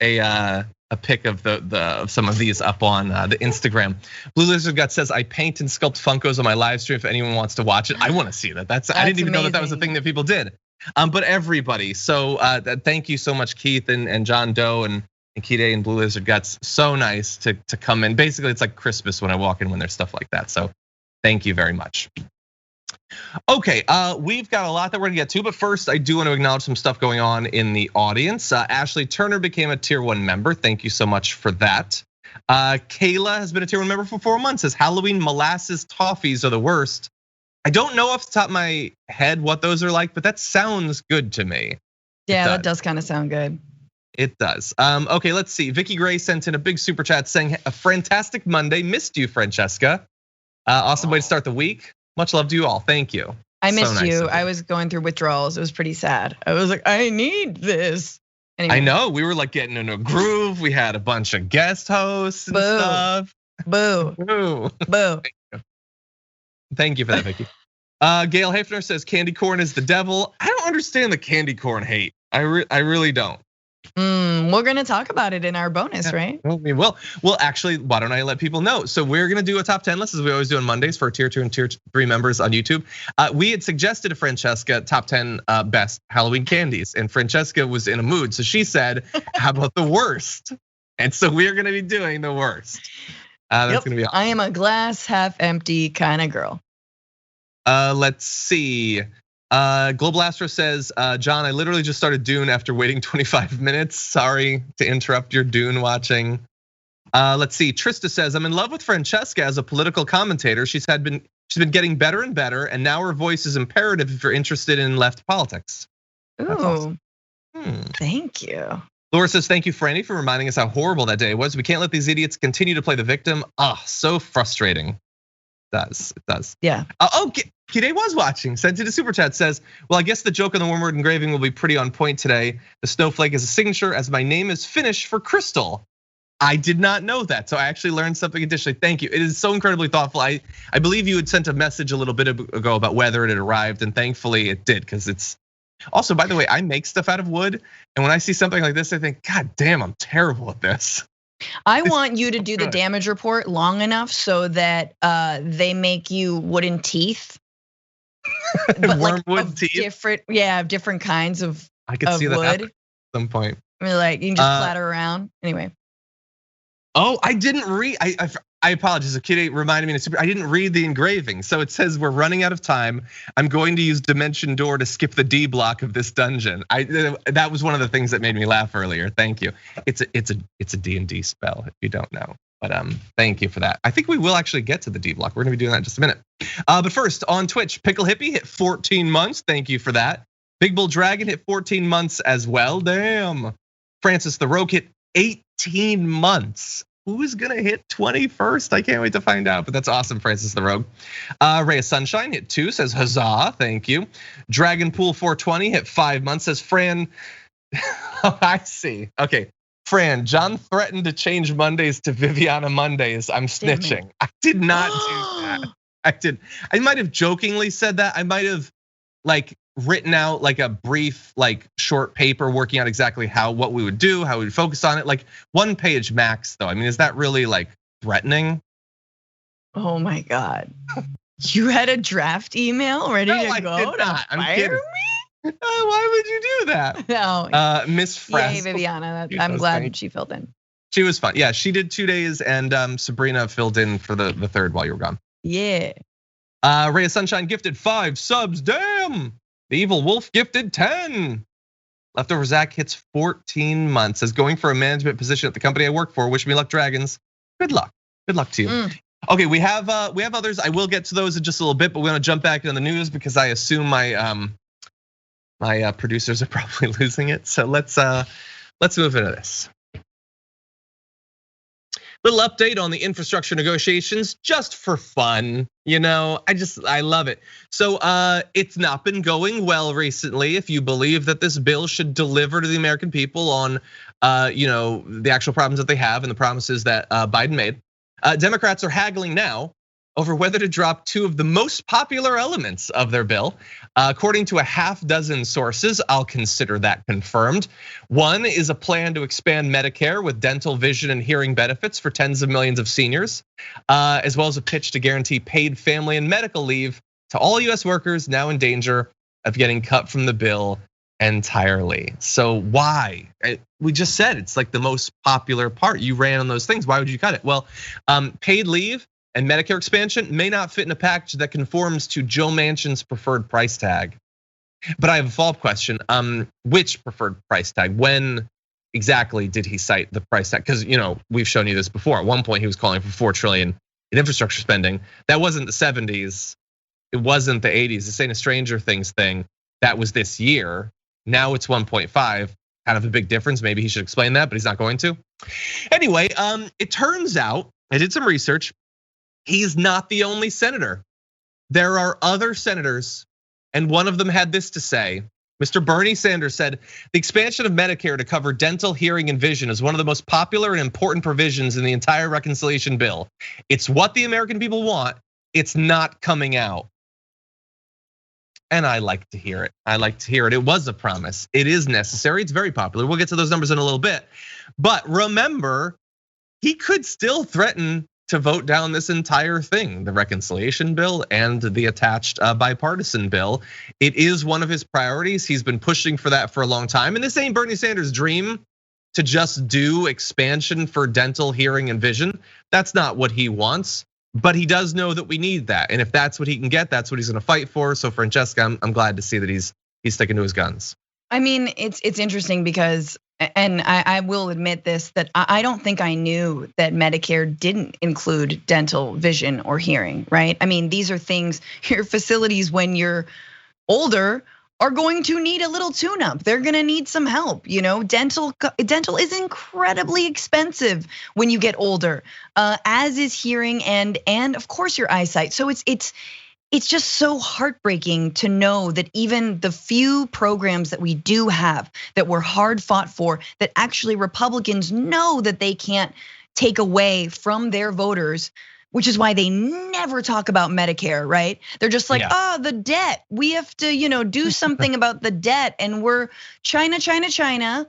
a pic of of some of these up on the Instagram. Blue Lizard Gut says, I paint and sculpt Funkos on my live stream if anyone wants to watch it. I wanna see that. I didn't even know that was a thing that people did. But everybody, so thank you so much, Keith and John Doe and Kide and Blue Lizard Guts. So nice to come in. Basically, it's like Christmas when I walk in when there's stuff like that. So thank you very much. Okay, we've got a lot that we're gonna get to, but first I do want to acknowledge some stuff going on in the audience. Ashley Turner became a tier 1 member. Thank you so much for that. Kayla has been a tier 1 member for 4 months. Says Halloween molasses toffees are the worst. I don't know off the top of my head what those are like, but that sounds good to me. Yeah, that does kind of sound good. It does. Okay, let's see. Vicky Gray sent in a big super chat saying, a fantastic Monday. Missed you, Francesca. Awesome way to start the week. Much love to you all. Thank you. I missed you. I was going through withdrawals. It was pretty sad. I was like, I need this. Anyway. I know. We were like getting into a groove. We had a bunch of guest hosts and stuff. Boo. Boo. Boo. Thank you for that, Vicky. Gail Hafner says candy corn is the devil. I don't understand the candy corn hate. I really don't. We're gonna talk about it in our bonus, right? Well, actually, why don't I let people know? So we're gonna do a top 10 list as we always do on Mondays for tier 2 and tier 3 members on YouTube. We had suggested to Francesca top 10 best Halloween candies, and Francesca was in a mood, so she said, "How about the worst?" And so we're gonna be doing the worst. That's gonna be awesome. I am a glass half empty kind of girl. Let's see. Global Astro says, John, I literally just started Dune after waiting 25 minutes. Sorry to interrupt your Dune watching. Let's see. Trista says, I'm in love with Francesca as a political commentator. She's been getting better and better, and now her voice is imperative if you're interested in left politics. Ooh, awesome. Thank you. Laura says, thank you, Franny, for reminding us how horrible that day was. We can't let these idiots continue to play the victim. So frustrating. It does. Yeah. Kide was watching, sent it a super chat, says, well, I guess the joke on the wormwood engraving will be pretty on point today. The snowflake is a signature as my name is Finnish for crystal. I did not know that, so I actually learned something additionally. Thank you. It is so incredibly thoughtful. I believe you had sent a message a little bit ago about whether it had arrived, and thankfully it did, because it's also, by the way, I make stuff out of wood, and when I see something like this, I think, God damn, I'm terrible at this. I want you to do the damage report long enough so that they make you wooden teeth. But wormwood teeth? Different kinds of I could see wood. that happen at some point. I mean, like you can just clatter around. Anyway. Oh, I didn't read. I apologize. A kid reminded me. I didn't read the engraving. So it says we're running out of time. I'm going to use Dimension Door to skip the D block of this dungeon. That was one of the things that made me laugh earlier. Thank you. It's a D&D spell if you don't know. But thank you for that. I think we will actually get to the D block. We're gonna be doing that in just a minute. But first on Twitch, Pickle Hippie hit 14 months. Thank you for that. Big Bull Dragon hit 14 months as well. Damn. Francis the Rogue hit 18 months. Who is gonna hit 21st? I can't wait to find out, but that's awesome, Francis the Rogue. Ray of Sunshine hit 2, says huzzah, thank you. Dragon Pool 420 hit 5 months, says Fran. Oh, I see, okay. Fran, John threatened to change Mondays to Viviana Mondays. I'm snitching. I did not do that. I might have jokingly said that. I might have like written out like a brief, like short paper working out exactly what we would do, how we would focus on it. Like 1 page max though. I mean, is that really like threatening? Oh my God. You had a draft email ready to go to fire me? Why would you do that? No. Miss Frass. Yay, Viviana. I'm glad she filled in. She was fun. Yeah, she did 2 days, and Sabrina filled in for the third while you were gone. Yeah. Ray of Sunshine gifted 5 subs. Damn. The Evil Wolf gifted 10. Leftover Zach hits 14 months. Says going for a management position at the company I work for. Wish me luck, Dragons. Good luck. Good luck to you. Okay, we have others. I will get to those in just a little bit, but we want to jump back into the news because I assume my producers are probably losing it. So let's move into this. Little update on the infrastructure negotiations, just for fun. I love it. So it's not been going well recently. If you believe that this bill should deliver to the American people on, the actual problems that they have and the promises that Biden made, Democrats are haggling now over whether to drop two of the most popular elements of their bill. According to a half dozen sources, I'll consider that confirmed. One is a plan to expand Medicare with dental, vision, and hearing benefits for tens of millions of seniors, as well as a pitch to guarantee paid family and medical leave to all US workers now in danger of getting cut from the bill entirely. So why? We just said it's like the most popular part. You ran on those things. Why would you cut it? Well, paid leave and Medicare expansion may not fit in a package that conforms to Joe Manchin's preferred price tag. But I have a follow-up question. Which preferred price tag? When exactly did he cite the price tag? Because we've shown you this before. At one point, he was calling for $4 trillion in infrastructure spending. That wasn't the 70s. It wasn't the 80s. This ain't a Stranger Things thing. That was this year. Now it's 1.5. Kind of a big difference. Maybe he should explain that, but he's not going to. Anyway, it turns out, I did some research. He's not the only senator. There are other senators, and one of them had this to say. Mr. Bernie Sanders said, the expansion of Medicare to cover dental, hearing, and vision is one of the most popular and important provisions in the entire reconciliation bill. It's what the American people want. It's not coming out. And I like to hear it. I like to hear it. It was a promise. It is necessary. It's very popular. We'll get to those numbers in a little bit. But remember, he could still threaten to vote down this entire thing, the reconciliation bill and the attached bipartisan bill. It is one of his priorities. He's been pushing for that for a long time. And this ain't Bernie Sanders' dream to just do expansion for dental, hearing, and vision. That's not what he wants. But he does know that we need that. And if that's what he can get, that's what he's gonna fight for. So Francesca, I'm glad to see that he's sticking to his guns. I mean, it's interesting because, and I will admit this, that I don't think I knew that Medicare didn't include dental, vision, or hearing, right? I mean, these are things, your facilities when you're older are going to need a little tune-up. They're gonna need some help. Dental is incredibly expensive when you get older, as is hearing and of course your eyesight. So it's just so heartbreaking to know that even the few programs that we do have that were hard fought for, that actually Republicans know that they can't take away from their voters, which is why they never talk about Medicare, right? They're just like, the debt. We have to, do something about the debt, and we're China.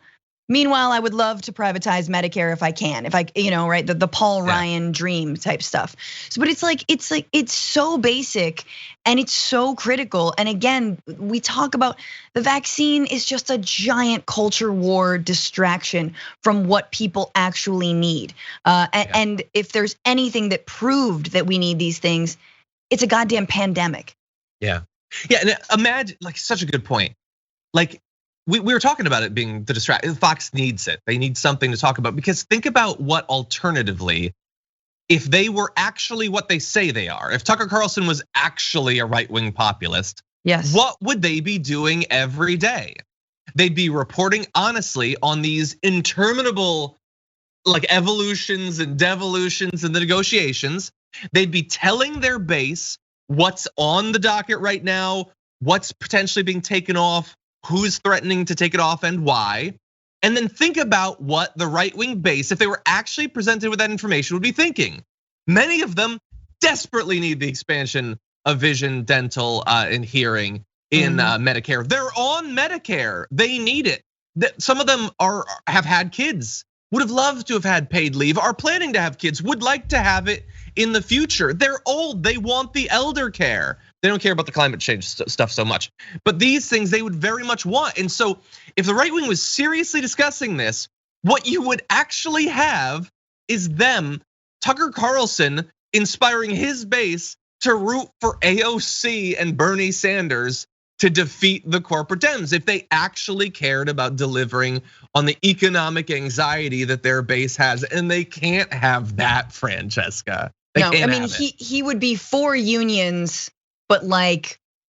Meanwhile, I would love to privatize Medicare if I can, right? The Paul Ryan dream type stuff. So, but it's so basic and it's so critical. And again, we talk about the vaccine is just a giant culture war distraction from what people actually need. And if there's anything that proved that we need these things, it's a goddamn pandemic. Yeah, and imagine, such a good point. We were talking about it being the distraction. Fox needs it. They need something to talk about, because think about what alternatively, if they were actually what they say they are, if Tucker Carlson was actually a right-wing populist, yes, what would they be doing every day? They'd be reporting honestly on these interminable evolutions and devolutions and the negotiations. They'd be telling their base what's on the docket right now, what's potentially being taken off, who's threatening to take it off and why. And then think about what the right-wing base, if they were actually presented with that information, would be thinking. Many of them desperately need the expansion of vision, dental, and hearing in Medicare. They're on Medicare, they need it. Some of them have had kids, would have loved to have had paid leave, are planning to have kids, would like to have it in the future. They're old, they want the elder care. They don't care about the climate change stuff so much. But these things they would very much want. And so if the right wing was seriously discussing this, what you would actually have is them, Tucker Carlson, inspiring his base to root for AOC and Bernie Sanders to defeat the corporate Dems, if they actually cared about delivering on the economic anxiety that their base has. And they can't have that, Francesca. No, I mean, he would be for unions, but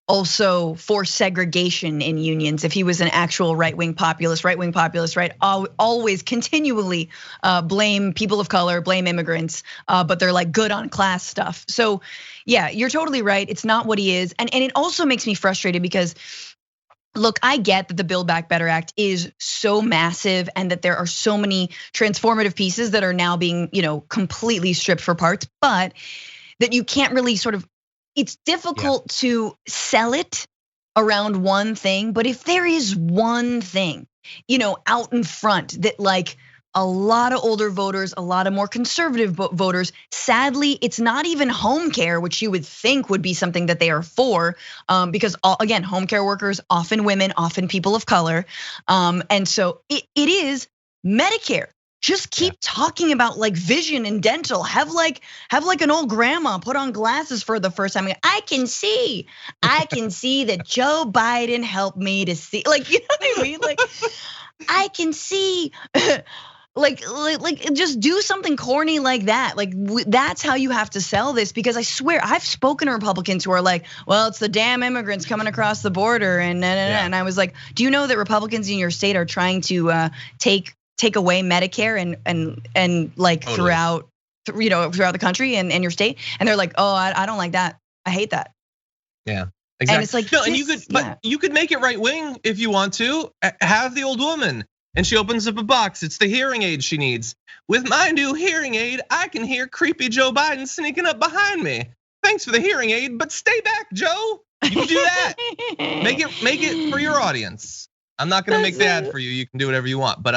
also for segregation in unions. If he was an actual right-wing populist, right? Always continually blame people of color, blame immigrants, but they're like good on class stuff. So yeah, you're totally right. It's not what he is. And it also makes me frustrated because look, I get that the Build Back Better Act is so massive and that there are so many transformative pieces that are now being, completely stripped for parts, but that you can't really it's difficult to sell it around one thing, but if there is one thing, out in front that like a lot of older voters, a lot of more conservative voters, sadly, it's not even home care, which you would think would be something that they are for, because again, home care workers, often women, often people of color. And so it is Medicare. Just keep talking about like vision and dental. Have like an old grandma put on glasses for the first time. I can see that Joe Biden helped me to see. Like, you know what I mean? Like, I can see. Like just do something corny like that. Like that's how you have to sell this, because I swear I've spoken to Republicans who are like, well, it's the damn immigrants coming across the border and and I was like, do you know that Republicans in your state are trying to take away Medicare and like throughout the country and your state? And they're like, oh, I don't like that. I hate that. Yeah, exactly. And it's like, no, and you could make it right wing if you want to. Have the old woman. And she opens up a box. It's the hearing aid she needs. With my new hearing aid, I can hear creepy Joe Biden sneaking up behind me. Thanks for the hearing aid, but stay back, Joe. You can do that. Make it for your audience. I'm not gonna make the ad for you. You can do whatever you want. But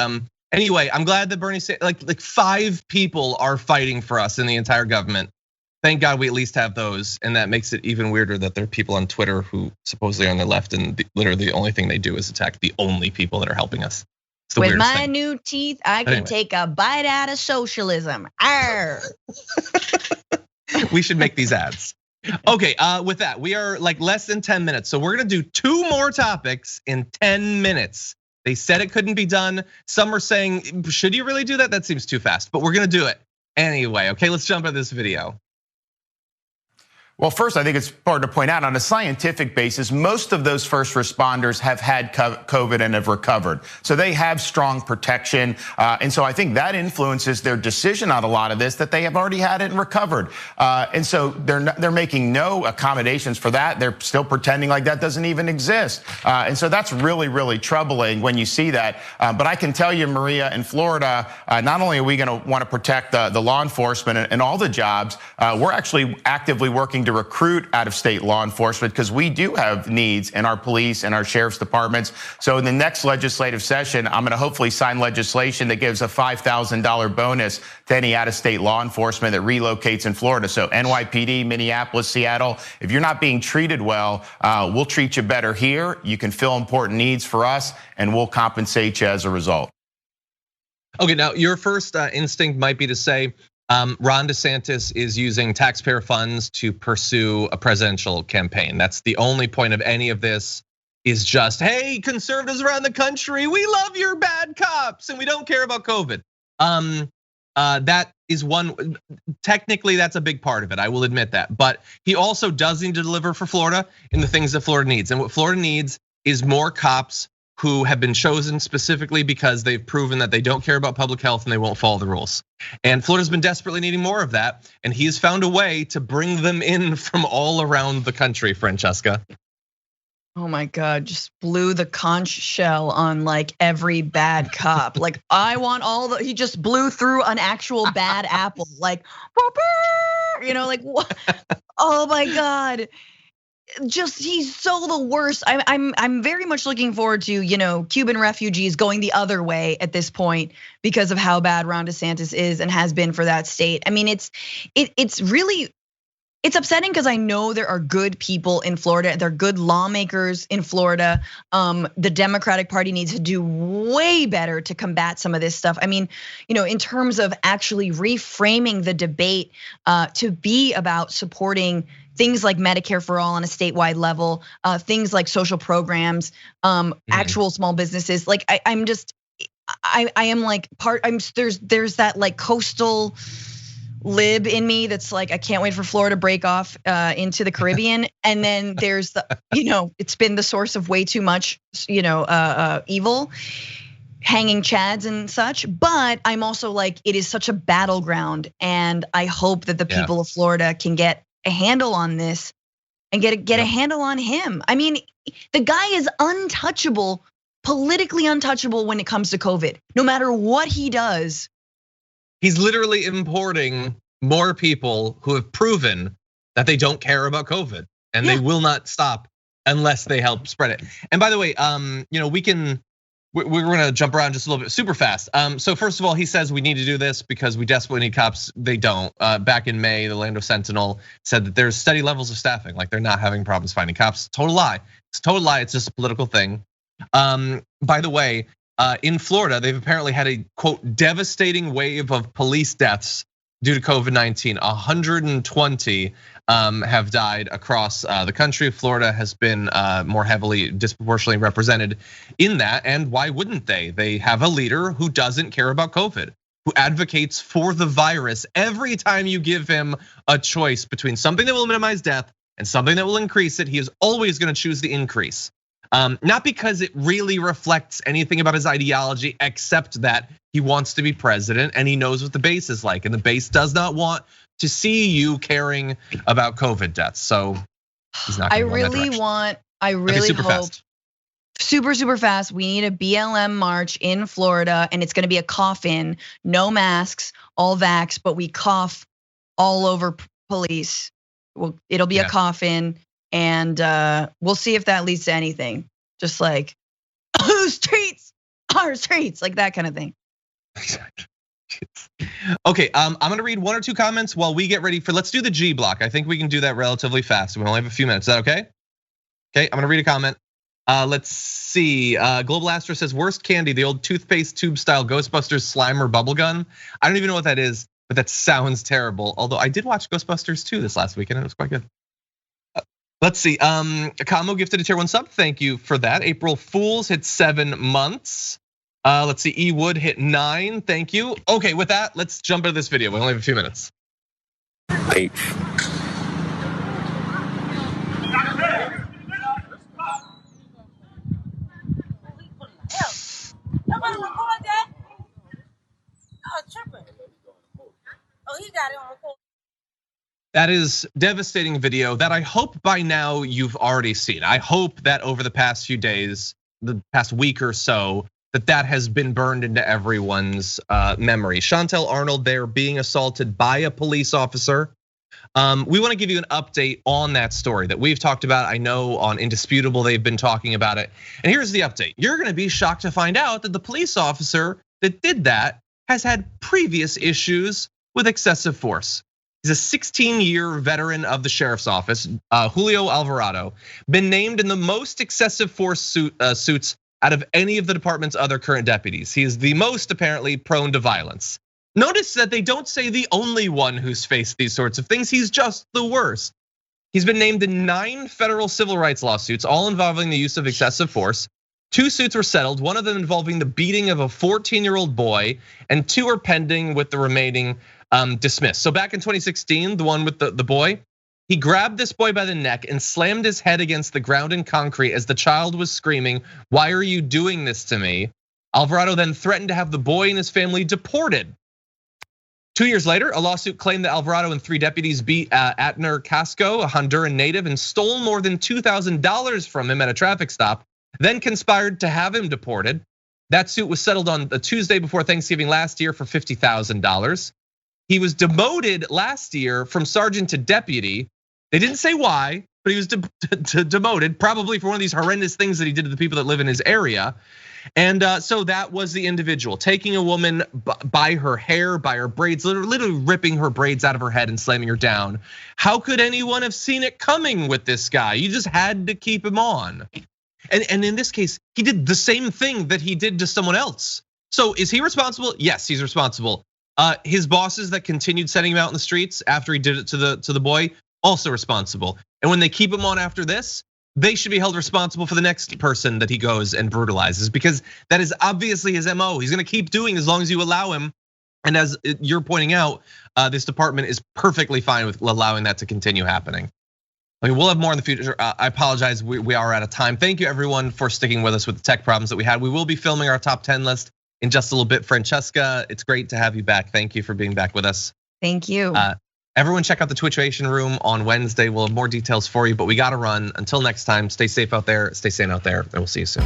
anyway, I'm glad that Bernie said like 5 people are fighting for us in the entire government. Thank God we at least have those, and that makes it even weirder that there are people on Twitter who supposedly are on the left, and literally the only thing they do is attack the only people that are helping us. With my new teeth, I can take a bite out of socialism. Arr. We should make these ads. Okay, with that, we are like less than 10 minutes. So we're gonna do 2 more topics in 10 minutes. They said it couldn't be done. Some are saying, should you really do that? That seems too fast, but we're gonna do it anyway. Okay, let's jump into this video. Well, first, I think it's important to point out on a scientific basis, most of those first responders have had COVID and have recovered. So they have strong protection. And so I think that influences their decision on a lot of this, that they have already had it and recovered. And so they're making no accommodations for that. They're still pretending like that doesn't even exist. And so that's really, really troubling when you see that. But I can tell you, Maria, in Florida, not only are we going to want to protect the law enforcement and all the jobs, we're actually actively working to recruit out-of-state law enforcement, because we do have needs in our police and our sheriff's departments. So in the next legislative session, I'm going to hopefully sign legislation that gives a $5,000 bonus to any out-of-state law enforcement that relocates in Florida. So NYPD, Minneapolis, Seattle, if you're not being treated well, we'll treat you better here. You can fill important needs for us, and we'll compensate you as a result. Okay, now your first instinct might be to say, Ron DeSantis is using taxpayer funds to pursue a presidential campaign. That's the only point of any of this, is just, hey, conservatives around the country, we love your bad cops and we don't care about COVID. That is one, technically that's a big part of it, I will admit that. But he also does need to deliver for Florida in the things that Florida needs. And what Florida needs is more cops who have been chosen specifically because they've proven that they don't care about public health and they won't follow the rules. And Florida's been desperately needing more of that, and he's found a way to bring them in from all around the country, Francesca. Oh my God, just blew the conch shell on like every bad cop. Like I want he just blew through an actual bad apple. Like, like what? Oh my God. Just he's so the worst. I'm very much looking forward to Cuban refugees going the other way at this point because of how bad Ron DeSantis is and has been for that state. I mean, it's really upsetting because I know there are good people in Florida. There are good lawmakers in Florida. The Democratic Party needs to do way better to combat some of this stuff. I mean, in terms of actually reframing the debate to be about supporting things like Medicare for all on a statewide level, things like social programs, actual small businesses. Like I am like there's that like coastal lib in me that's like, I can't wait for Florida to break off into the Caribbean. And then there's the, it's been the source of way too much, evil, hanging chads and such. But I'm also like, it is such a battleground, and I hope that the people of Florida can get a handle on this and get a handle on him. I mean, the guy is untouchable, politically untouchable when it comes to COVID. No matter what he does. He's literally importing more people who have proven that they don't care about COVID, and they will not stop unless they help spread it. And by the way, we're gonna jump around just a little bit super fast. So first of all, he says we need to do this because we desperately need cops. They don't. Back in May, the Orlando Sentinel said that there's steady levels of staffing, like they're not having problems finding cops. Total lie. It's a total lie. It's just a political thing. By the way, in Florida, they've apparently had a quote devastating wave of police deaths due to COVID-19. 120 have died across the country. Florida has been more heavily, disproportionately represented in that. And why wouldn't they? They have a leader who doesn't care about COVID, who advocates for the virus. Every time you give him a choice between something that will minimize death and something that will increase it, he is always gonna choose the increase. Not because it really reflects anything about his ideology, except that he wants to be president and he knows what the base is like. And the base does not want to see you caring about COVID deaths. So he's not gonna go in that direction. I really super hope, fast. super fast. We need a BLM march in Florida, and it's gonna be a cough-in, no masks, all vax, but we cough all over police. Well, it'll be a cough-in. And we'll see if that leads to anything. Just like, streets, our streets, like that kind of thing. Okay, I'm gonna read one or two comments while we get ready for, let's do the G block. I think we can do that relatively fast. We only have a few minutes, is that okay? Okay, I'm gonna read a comment. Let's see, Global Astro says, worst candy, the old toothpaste tube style Ghostbusters slime or bubble gum. I don't even know what that is, but that sounds terrible. Although I did watch Ghostbusters 2 this last weekend and it was quite good. Let's see, Kamo gifted a tier 1 sub, thank you for that. April Fools hit 7 months. Let's see, E Wood hit 9, thank you. Okay, with that, let's jump into this video. We only have a few minutes. H. That is devastating video that I hope by now you've already seen. I hope that over the past few days, the past week or so, that has been burned into everyone's memory. Shantel Arnold there being assaulted by a police officer. We want to give you an update on that story that we've talked about. I know on Indisputable they've been talking about it. And here's the update. You're gonna be shocked to find out that the police officer that did that has had previous issues with excessive force. He's a 16-year veteran of the sheriff's office, Julio Alvarado, been named in the most excessive force suits out of any of the department's other current deputies. He is the most apparently prone to violence. Notice that they don't say the only one who's faced these sorts of things, he's just the worst. He's been named in 9 federal civil rights lawsuits, all involving the use of excessive force. 2 suits were settled, one of them involving the beating of a 14-year-old boy, and 2 are pending with the remaining dismissed. So back in 2016, the one with the boy, he grabbed this boy by the neck and slammed his head against the ground in concrete as the child was screaming, "Why are you doing this to me?" Alvarado then threatened to have the boy and his family deported. 2 years later, a lawsuit claimed that Alvarado and 3 deputies beat Atner Casco, a Honduran native, and stole more than $2,000 from him at a traffic stop, then conspired to have him deported. That suit was settled on the Tuesday before Thanksgiving last year for $50,000. He was demoted last year from sergeant to deputy. They didn't say why, but he was demoted, probably for one of these horrendous things that he did to the people that live in his area. And so that was the individual, taking a woman by her hair, by her braids, literally ripping her braids out of her head and slamming her down. How could anyone have seen it coming with this guy? You just had to keep him on. And in this case, he did the same thing that he did to someone else. So is he responsible? Yes, he's responsible. His bosses that continued setting him out in the streets after he did it to the boy, also responsible. And when they keep him on after this, they should be held responsible for the next person that he goes and brutalizes, because that is obviously his MO. He's gonna keep doing as long as you allow him. And as you're pointing out, this department is perfectly fine with allowing that to continue happening. I mean, we'll have more in the future. I apologize, we are out of time. Thank you everyone for sticking with us with the tech problems that we had. We will be filming our top 10 list in just a little bit. Francesca, it's great to have you back. Thank you for being back with us. Thank you. Everyone check out the Twitchation room on Wednesday. We'll have more details for you, but we gotta run. Until next time, stay safe out there, stay sane out there, and we'll see you soon.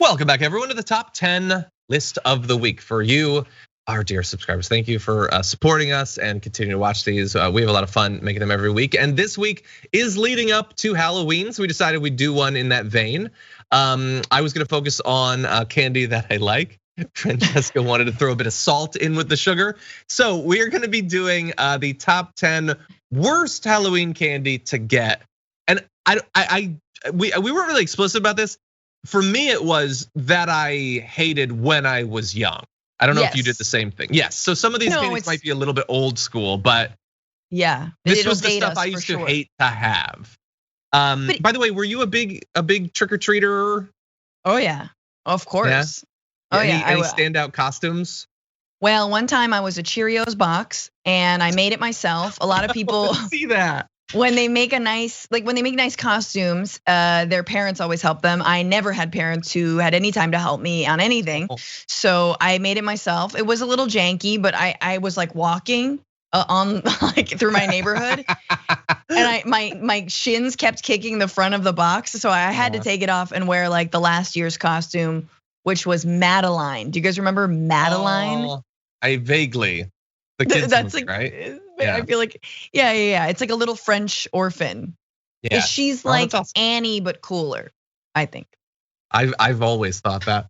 Welcome back everyone to the top 10 list of the week for you, our dear subscribers. Thank you for supporting us and continue to watch these. We have a lot of fun making them every week. And this week is leading up to Halloween, so we decided we'd do one in that vein. I was gonna focus on candy that I like. Francesca wanted to throw a bit of salt in with the sugar. So we're gonna be doing the top 10 worst Halloween candy to get. And we weren't really explicit about this. For me, it was that I hated when I was young. I don't know if you did the same thing. Yes, so some of these candies might be a little bit old school, but yeah, this was the stuff I used to hate to have. By the way, were you a big trick-or-treater? Oh yeah, of course. Yeah? Oh any, yeah. Any standout costumes? Well, one time I was a Cheerios box and I made it myself. A lot of people see that. When they make nice costumes, their parents always help them. I never had parents who had any time to help me on anything. So I made it myself. It was a little janky, but I was like walking on like through my neighborhood. And my shins kept kicking the front of the box. So I had to take it off and wear like the last year's costume, which was Madeline. Do you guys remember Madeline? Oh, I vaguely. The kids That's movie, like, right? I feel like, yeah. It's like a little French orphan. Yeah. She's like awesome. Annie, but cooler, I think. I've always thought that.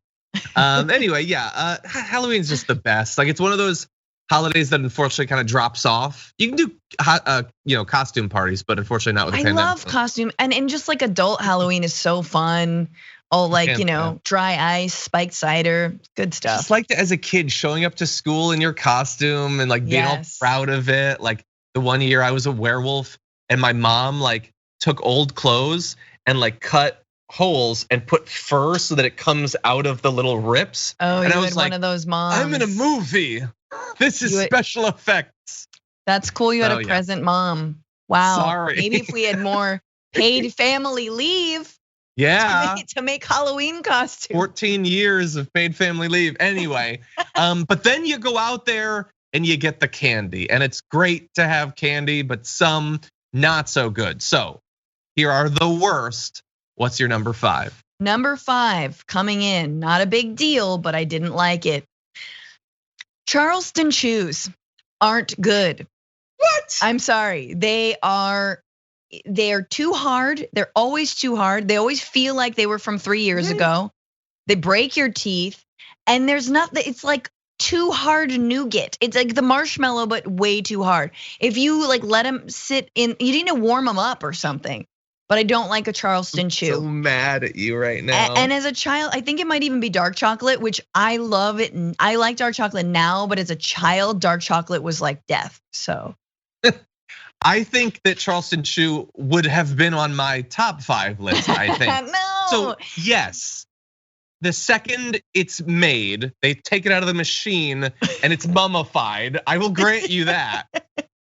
Anyway, yeah, Halloween's just the best. Like it's one of those holidays that unfortunately kind of drops off. You can do costume parties, but unfortunately not with the pandemic. I love costume, and just like adult Halloween is so fun. All like, dry ice, spiked cider, good stuff. Just like as a kid showing up to school in your costume and like being all proud of it. Like the one year I was a werewolf and my mom like took old clothes and like cut holes and put fur so that it comes out of the little rips. Oh, and I was like, one of those moms. I'm in a movie. This is special effects. That's cool. You had a present mom. Wow. Sorry. Maybe if we had more paid family leave. Yeah, to make Halloween costumes. 14 years of paid family leave. Anyway, but then you go out there and you get the candy, and it's great to have candy, but some not so good. So here are the worst. What's your number 5? Number 5 coming in, not a big deal, but I didn't like it. Charleston chews aren't good. What? I'm sorry, they're too hard. They're always too hard. They always feel like they were from 3 years ago. They break your teeth, and there's nothing. It's like too hard nougat. It's like the marshmallow, but way too hard. If you like let them sit in, you need to warm them up or something. But I don't like a Charleston chew. I'm so mad at you right now. And as a child, I think it might even be dark chocolate, which I love it. I like dark chocolate now, but as a child, dark chocolate was like death. So. I think that Charleston Chew would have been on my top 5 list, I think. No. So yes, the second it's made, they take it out of the machine and it's mummified. I will grant you that.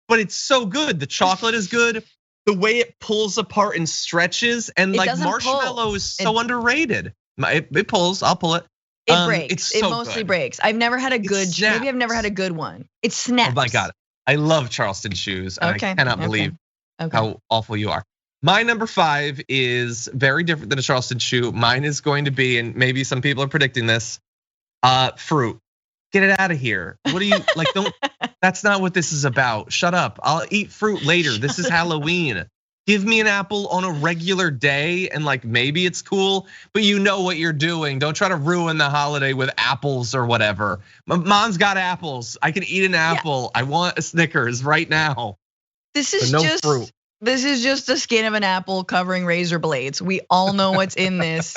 But it's so good. The chocolate is good. The way it pulls apart and stretches, and like marshmallow is so underrated. It pulls, I'll pull it. It breaks, it mostly breaks. I've never had a good, maybe I've never had a good one. It snaps. Oh my God. I love Charleston Chews. And I cannot believe how awful you are. My number 5 is very different than a Charleston Chew. Mine is going to be, and maybe some people are predicting this, fruit. Get it out of here. What do you like? That's not what this is about. Shut up. I'll eat fruit later. This is Halloween. Give me an apple on a regular day and like maybe it's cool, but you know what you're doing. Don't try to ruin the holiday with apples or whatever. Mom's got apples. I can eat an apple. I want a Snickers right now. This is fruit. This is just the skin of an apple covering razor blades. We all know what's in this.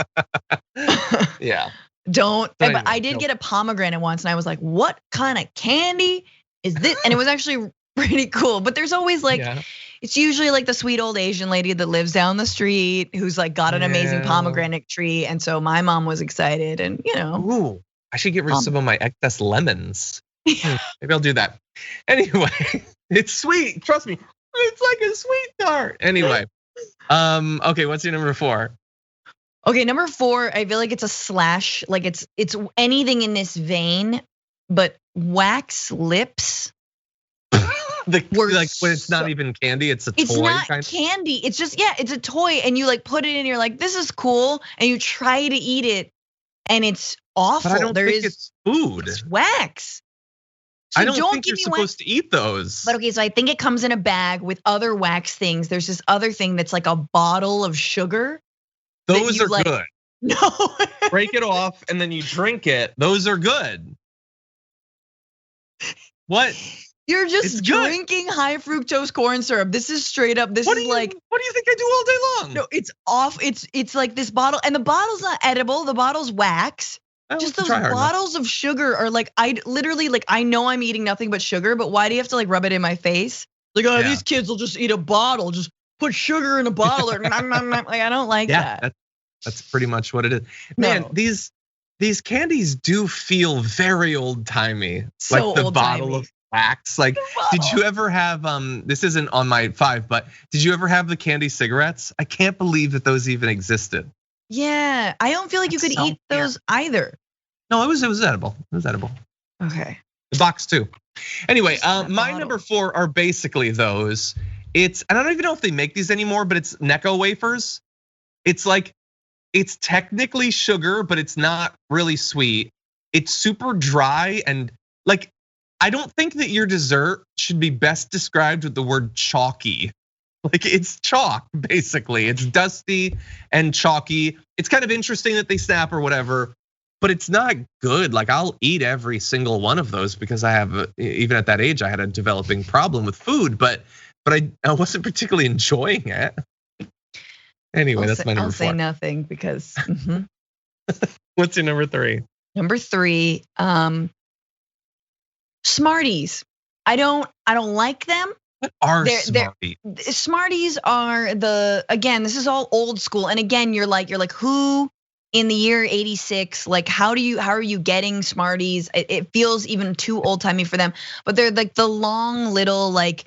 Yeah. But I did get a pomegranate once and I was like, what kind of candy is this? And it was actually pretty cool. But there's always like, it's usually like the sweet old Asian lady that lives down the street who's like got an amazing pomegranate tree. And so my mom was excited and Ooh, I should get rid of some of my excess lemons. Maybe I'll do that. Anyway, it's sweet. Trust me, it's like a sweet tart. Anyway, okay, what's your number 4? Okay, number 4, I feel like it's a slash, like it's anything in this vein, but wax lips. Like when it's not even candy, it's a toy. It's not candy. It's just, yeah, it's a toy, and you like put it in, you're like, this is cool, and you try to eat it, and it's awful. But I don't think it's food. It's wax. So I don't think you're supposed to eat those. But okay, so I think it comes in a bag with other wax things. There's this other thing that's like a bottle of sugar. Those are good. No. Break it off and then you drink it. Those are good. What? You're just drinking high fructose corn syrup. This is straight up. What do you think I do all day long? No, it's off. It's like this bottle, and the bottle's not edible. The bottle's wax. Just those bottles of sugar are like, I literally like, I know I'm eating nothing but sugar, but why do you have to like rub it in my face? Like, oh, these kids will just eat a bottle, just put sugar in a bottle. Like, I don't like that. That's pretty much what it is. Man, these candies do feel very old timey. So like the bottle of wax. Like, did you ever have, this isn't on my 5, but did you ever have the candy cigarettes? I can't believe that those even existed. Yeah, I don't feel like you could eat those either. No, it was edible. It was edible. Okay. The box too. Anyway, my number 4 are basically those. And I don't even know if they make these anymore, but it's Necco wafers. It's like, it's technically sugar, but it's not really sweet. It's super dry and like, I don't think that your dessert should be best described with the word chalky. Like it's chalk, basically. It's dusty and chalky. It's kind of interesting that they snap or whatever, but it's not good. Like I'll eat every single one of those because I have, even at that age, I had a developing problem with food, but I wasn't particularly enjoying it. Anyway, that's my number 4. I'll say nothing because. What's your number 3? Number 3, Smarties. I don't like them. What are Smarties? Smarties are again, this is all old school. And again, you're like, who in the year 86, like how are you getting Smarties? It feels even too old timey for them, but they're like the long little like,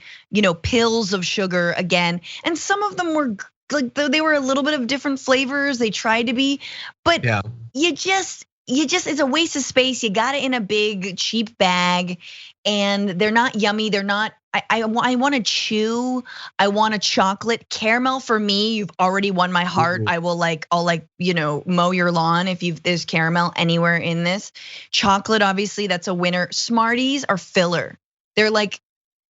pills of sugar again. And some of them were like, they were a little bit of different flavors. They tried to be, but you just, it's a waste of space. You got it in a big cheap bag and they're not yummy. They're not, I want to chew. I want a chocolate caramel for me. You've already won my heart. I'll mow your lawn if there's caramel anywhere in this. Chocolate, obviously, that's a winner. Smarties are filler. They're like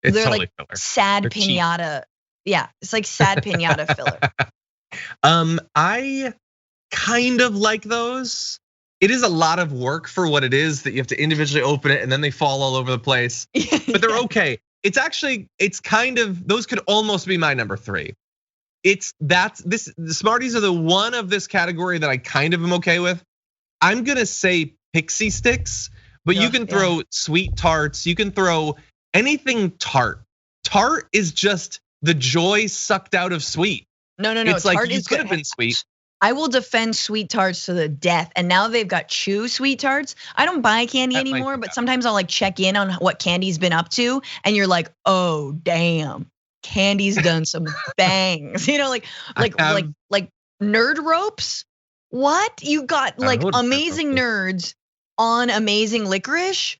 filler. Sad piñata. Yeah, it's like sad piñata filler. I kind of like those. It is a lot of work for what it is that you have to individually open it and then they fall all over the place. But they're okay. It's kind of, those could almost be my number 3. The Smarties are the one of this category that I kind of am okay with. I'm gonna say Pixie Sticks, but you can throw sweet tarts, you can throw anything tart. Tart is just the joy sucked out of sweet. No. It's like you could have been sweet. I will defend sweet tarts to the death. And now they've got chew sweet tarts. I don't buy candy anymore, but sometimes I'll like check in on what candy's been up to. And you're like, oh, damn, candy's done some bangs. Like nerd ropes. What? You got like amazing nerds on amazing licorice?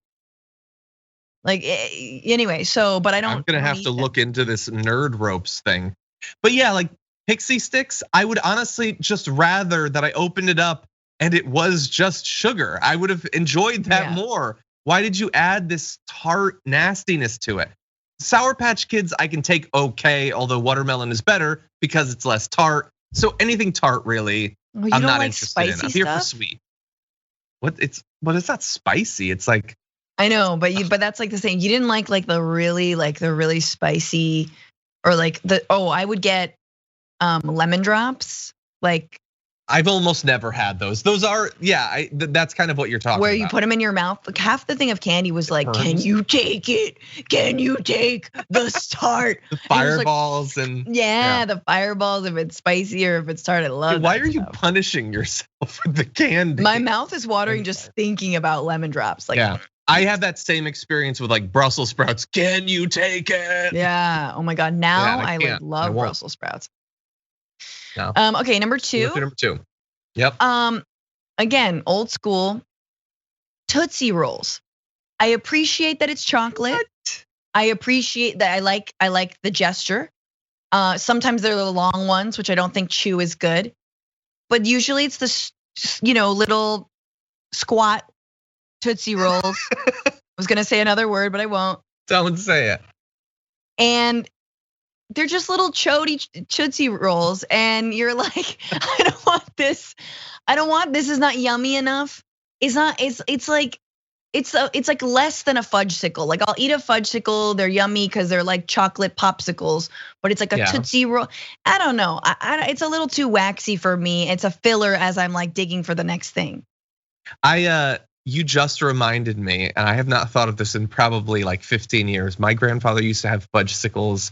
Like anyway, but I don't. I'm gonna have to look into this nerd ropes thing. But yeah, like Pixie Sticks, I would honestly just rather that I opened it up and it was just sugar. I would have enjoyed that more. Why did you add this tart nastiness to it? Sour Patch Kids, I can take okay, although watermelon is better because it's less tart. So anything tart, really, I'm not interested in. I'm here for sweet. It's not spicy. It's like I know, but that's like the same. You didn't like the really spicy, or like I would get lemon drops. Like I've almost never had those. Those are, yeah, that's kind of what you're talking about. Where you put them in your mouth. Like half the thing of candy was like, can you take it? Can you take the start? The fireballs yeah, the fireballs, if it's spicy or if it's tart, I love Why are you punishing yourself with the candy? My mouth is watering just thinking about lemon drops. Like, yeah. I have that same experience with like Brussels sprouts. Can you take it? Yeah. Oh my God. Now I love Brussels sprouts. No. Okay, number two. Number two. Yep. Again, old school. Tootsie Rolls. I appreciate that it's chocolate. What? I appreciate that. I like the gesture. Sometimes they're the long ones, which I don't think chew is good. But usually it's the little squat Tootsie Rolls. I was gonna say another word, but I won't. Don't say it. And they're just little chody Tootsie Rolls, and you're like, I don't want this. I don't want this. Is not yummy enough. It's not. It's like less than a fudgesicle. Like I'll eat a fudgesicle. They're yummy because they're like chocolate popsicles, but it's like a Tootsie Roll. I don't know. It's a little too waxy for me. It's a filler as I'm like digging for the next thing. You just reminded me, and I have not thought of this in probably like 15 years. My grandfather used to have fudgesicles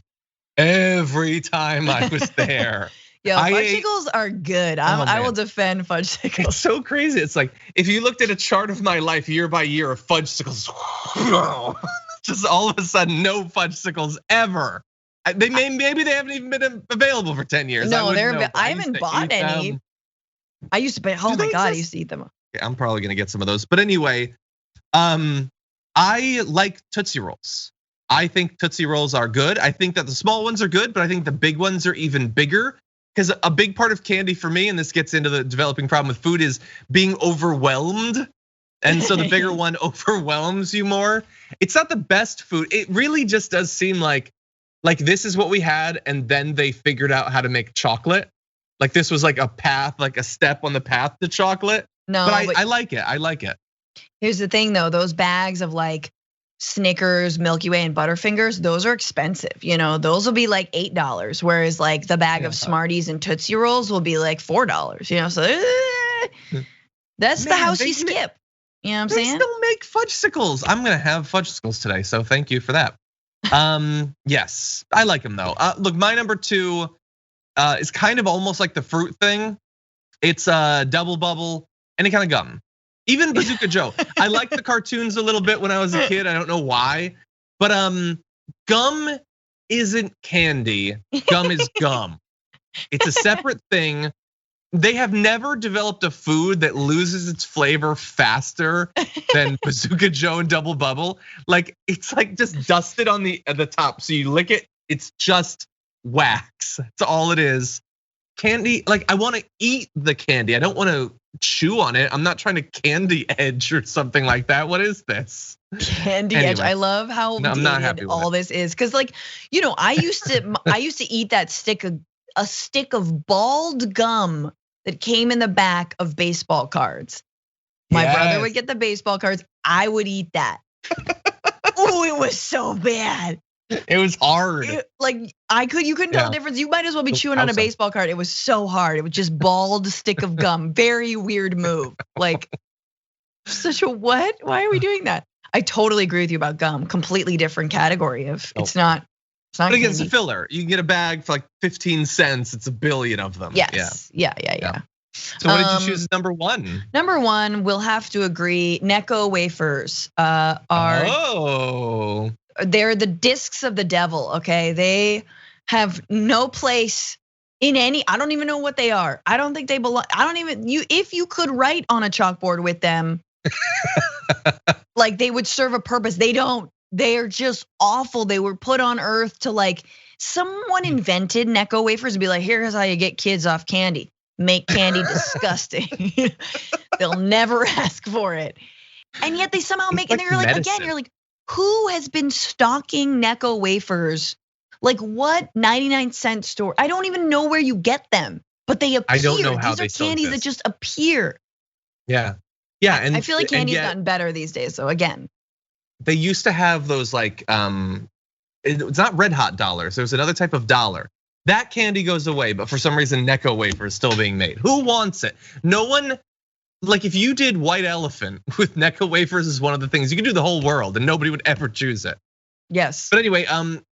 every time I was there. Yeah, fudgesicles are good. I will defend fudgesicles. It's so crazy. It's like if you looked at a chart of my life year by year of fudgesicles, just all of a sudden no fudgesicles ever. Maybe they haven't even been available for 10 years. No, I haven't bought any. I used to, oh my God, I used to eat them. I'm probably gonna get some of those. But anyway, I like Tootsie Rolls. I think Tootsie Rolls are good. I think that the small ones are good, but I think the big ones are even bigger. Because a big part of candy for me, and this gets into the developing problem with food, is being overwhelmed. And so the bigger one overwhelms you more. It's not the best food. It really just does seem like this is what we had, and then they figured out how to make chocolate. Like this was like a path, like a step on the path to chocolate. No, but I like it. I like it. Here's the thing though, those bags of like Snickers, Milky Way, and Butterfingers, those are expensive. Those will be like $8, whereas like the bag of Smarties and Tootsie Rolls will be like $4. So that's the house you skip. You know what I'm saying? They still make fudgesicles. I'm gonna have fudgesicles today, so thank you for that. Yes, I like them though. Look, my number two is kind of almost like the fruit thing. It's Double Bubble, any kind of gum. Even Bazooka Joe. I liked the cartoons a little bit when I was a kid. I don't know why, but gum isn't candy. Gum is gum. It's a separate thing. They have never developed a food that loses its flavor faster than Bazooka Joe and Double Bubble. Like it's like just dusted on the top. So you lick it, it's just wax. That's all it is. Candy, like I want to eat the candy. I don't want to chew on it. I'm not trying to candy edge or something like that. What is this? Candy edge. I love how dated all this is. Cause like, I used to eat that stick of balled gum that came in the back of baseball cards. My brother would get the baseball cards. I would eat that. Oh, it was so bad. It was hard. You couldn't tell the difference. You might as well be chewing on a baseball card. It was so hard. It was just balled stick of gum. Very weird move. Like such a what? Why are we doing that? I totally agree with you about gum. Completely different category of it's not. But again, it's a filler. You can get a bag for like 15 cents. It's a billion of them. Yes. Yeah. So what did you choose as number one? Number one, we'll have to agree. Necco wafers are. Oh. They're the discs of the devil, okay? They have no place in any, I don't even know what they are. I don't think they belong. If you could write on a chalkboard with them, like they would serve a purpose. They don't. They are just awful. They were put on earth to like, someone invented Necco wafers to be like, here's how you get kids off candy. Make candy disgusting. They'll never ask for it. And yet they somehow make, and you're like, who has been stocking Necco wafers? Like what 99-cent store? I don't even know where you get them, but they appear. I don't know how These are candies that just appear. Yeah. And I feel like candy's gotten better these days. So again, they used to have those like, it's not red hot dollars. There was another type of dollar That candy goes away, but for some reason Necco wafer is still being made. Who wants it? No one, like if you did white elephant with Necco wafers is one of the things, you could do the whole world and nobody would ever choose it. Yes. But anyway,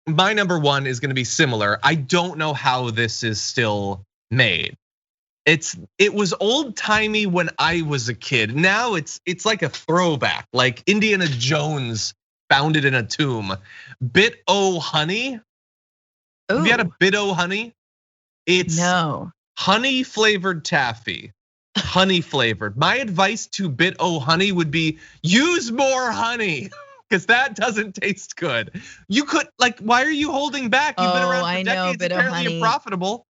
my number one is gonna be similar. I don't know how this is still made. It was old timey when I was a kid. Now it's like a throwback, like Indiana Jones found it in a tomb. Bit-O honey. Ooh. Have you had a Bit-O honey? It's no honey flavored taffy. Honey flavored. My advice to Bit-O honey would be use more honey. Because that doesn't taste good. You could, like, why are you holding back? You've been around for decades, apparently you're profitable.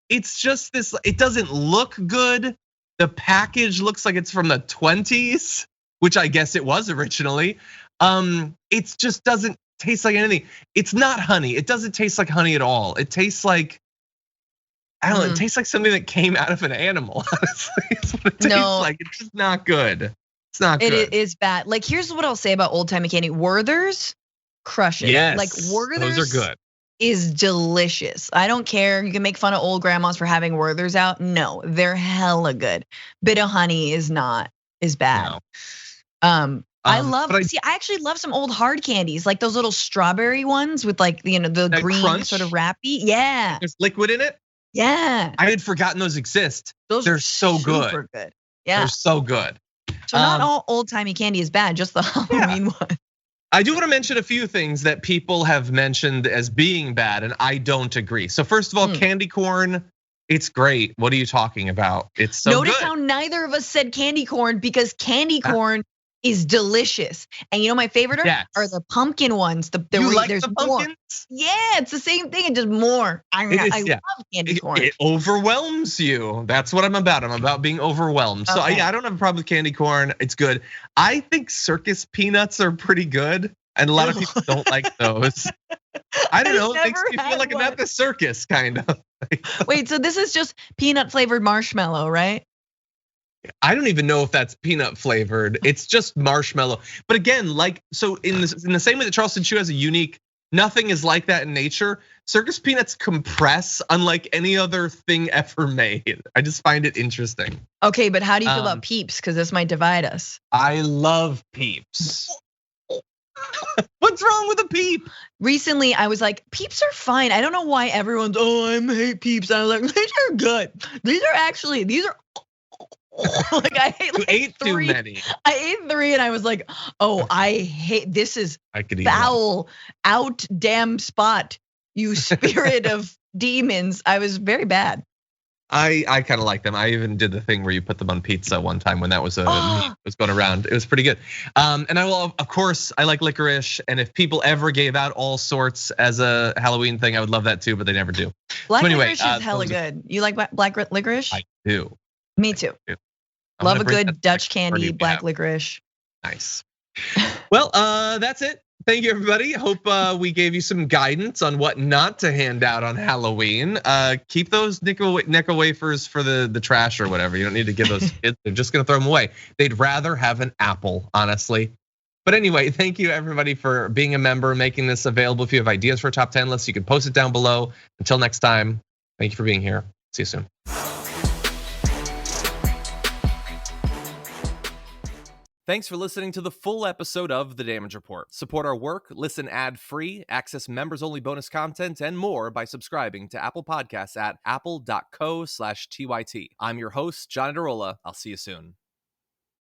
It's just this, it doesn't look good. The package looks like it's from the 20s, which I guess it was originally. It just doesn't taste like anything. It's not honey. It doesn't taste like honey at all. It tastes like, I don't know, it tastes like something that came out of an animal, honestly. It's what it tastes like. It's just not good. It's not good. It is bad. Like, here's what I'll say about old timey candy. Werther's, crush it. Yes, like Werther's those are good. Is delicious. I don't care. You can make fun of old grandmas for having Werther's out. No, they're hella good. Bit-O honey is not, is bad. No. I actually love some old hard candies, like those little strawberry ones with like, the green crunch? Sort of wrappy. Yeah. There's liquid in it? Yeah. I had forgotten those exist. They're so good. Yeah. They're so good. So not all old timey candy is bad, just the Halloween one. I do want to mention a few things that people have mentioned as being bad, and I don't agree. So first of all, candy corn, it's great. What are you talking about? It's so Notice good. How neither of us said candy corn because candy corn is delicious. And my favorite are the pumpkin ones. You like the pumpkins? More. Yeah, it's the same thing and just more. I love candy corn. It overwhelms you. That's what I'm about. I'm about being overwhelmed. So yeah, I don't have a problem with candy corn. It's good. I think circus peanuts are pretty good. And a lot of people don't like those. I don't know. It makes me feel like I'm at the circus, kind of. Wait, so this is just peanut flavored marshmallow, right? I don't even know if that's peanut flavored. It's just marshmallow. But again, so in the same way that Charleston Chew has a unique, nothing is like that in nature. Circus peanuts compress unlike any other thing ever made. I just find it interesting. Okay, but how do you feel about Peeps? Because this might divide us. I love Peeps. What's wrong with a Peep? Recently, I was like, Peeps are fine. I don't know why everyone's, I hate Peeps. I was like, these are good. These are like I ate you ate three. Too many. I ate 3 and I was like, I hate, this is foul, out damn spot, you spirit of demons. I was very bad. I kind of like them. I even did the thing where you put them on pizza one time when that was was going around. It was pretty good. And I will, of course, I like licorice. And if people ever gave out all sorts as a Halloween thing, I would love that too, but they never do. Black licorice is hella good. You like black licorice? I do. Me too. Love a good Dutch candy, black licorice. Nice. Well, that's it. Thank you, everybody. Hope we gave you some guidance on what not to hand out on Halloween. Keep those Necco wafers for the trash or whatever. You don't need to give those kids. They're just gonna throw them away. They'd rather have an apple, honestly. But anyway, thank you everybody for being a member, making this available. If you have ideas for a top 10 list, you can post it down below. Until next time, thank you for being here. See you soon. Thanks for listening to the full episode of The Damage Report. Support our work, listen ad-free, access members-only bonus content, and more by subscribing to Apple Podcasts at apple.co/TYT. I'm your host, John Derola. I'll see you soon.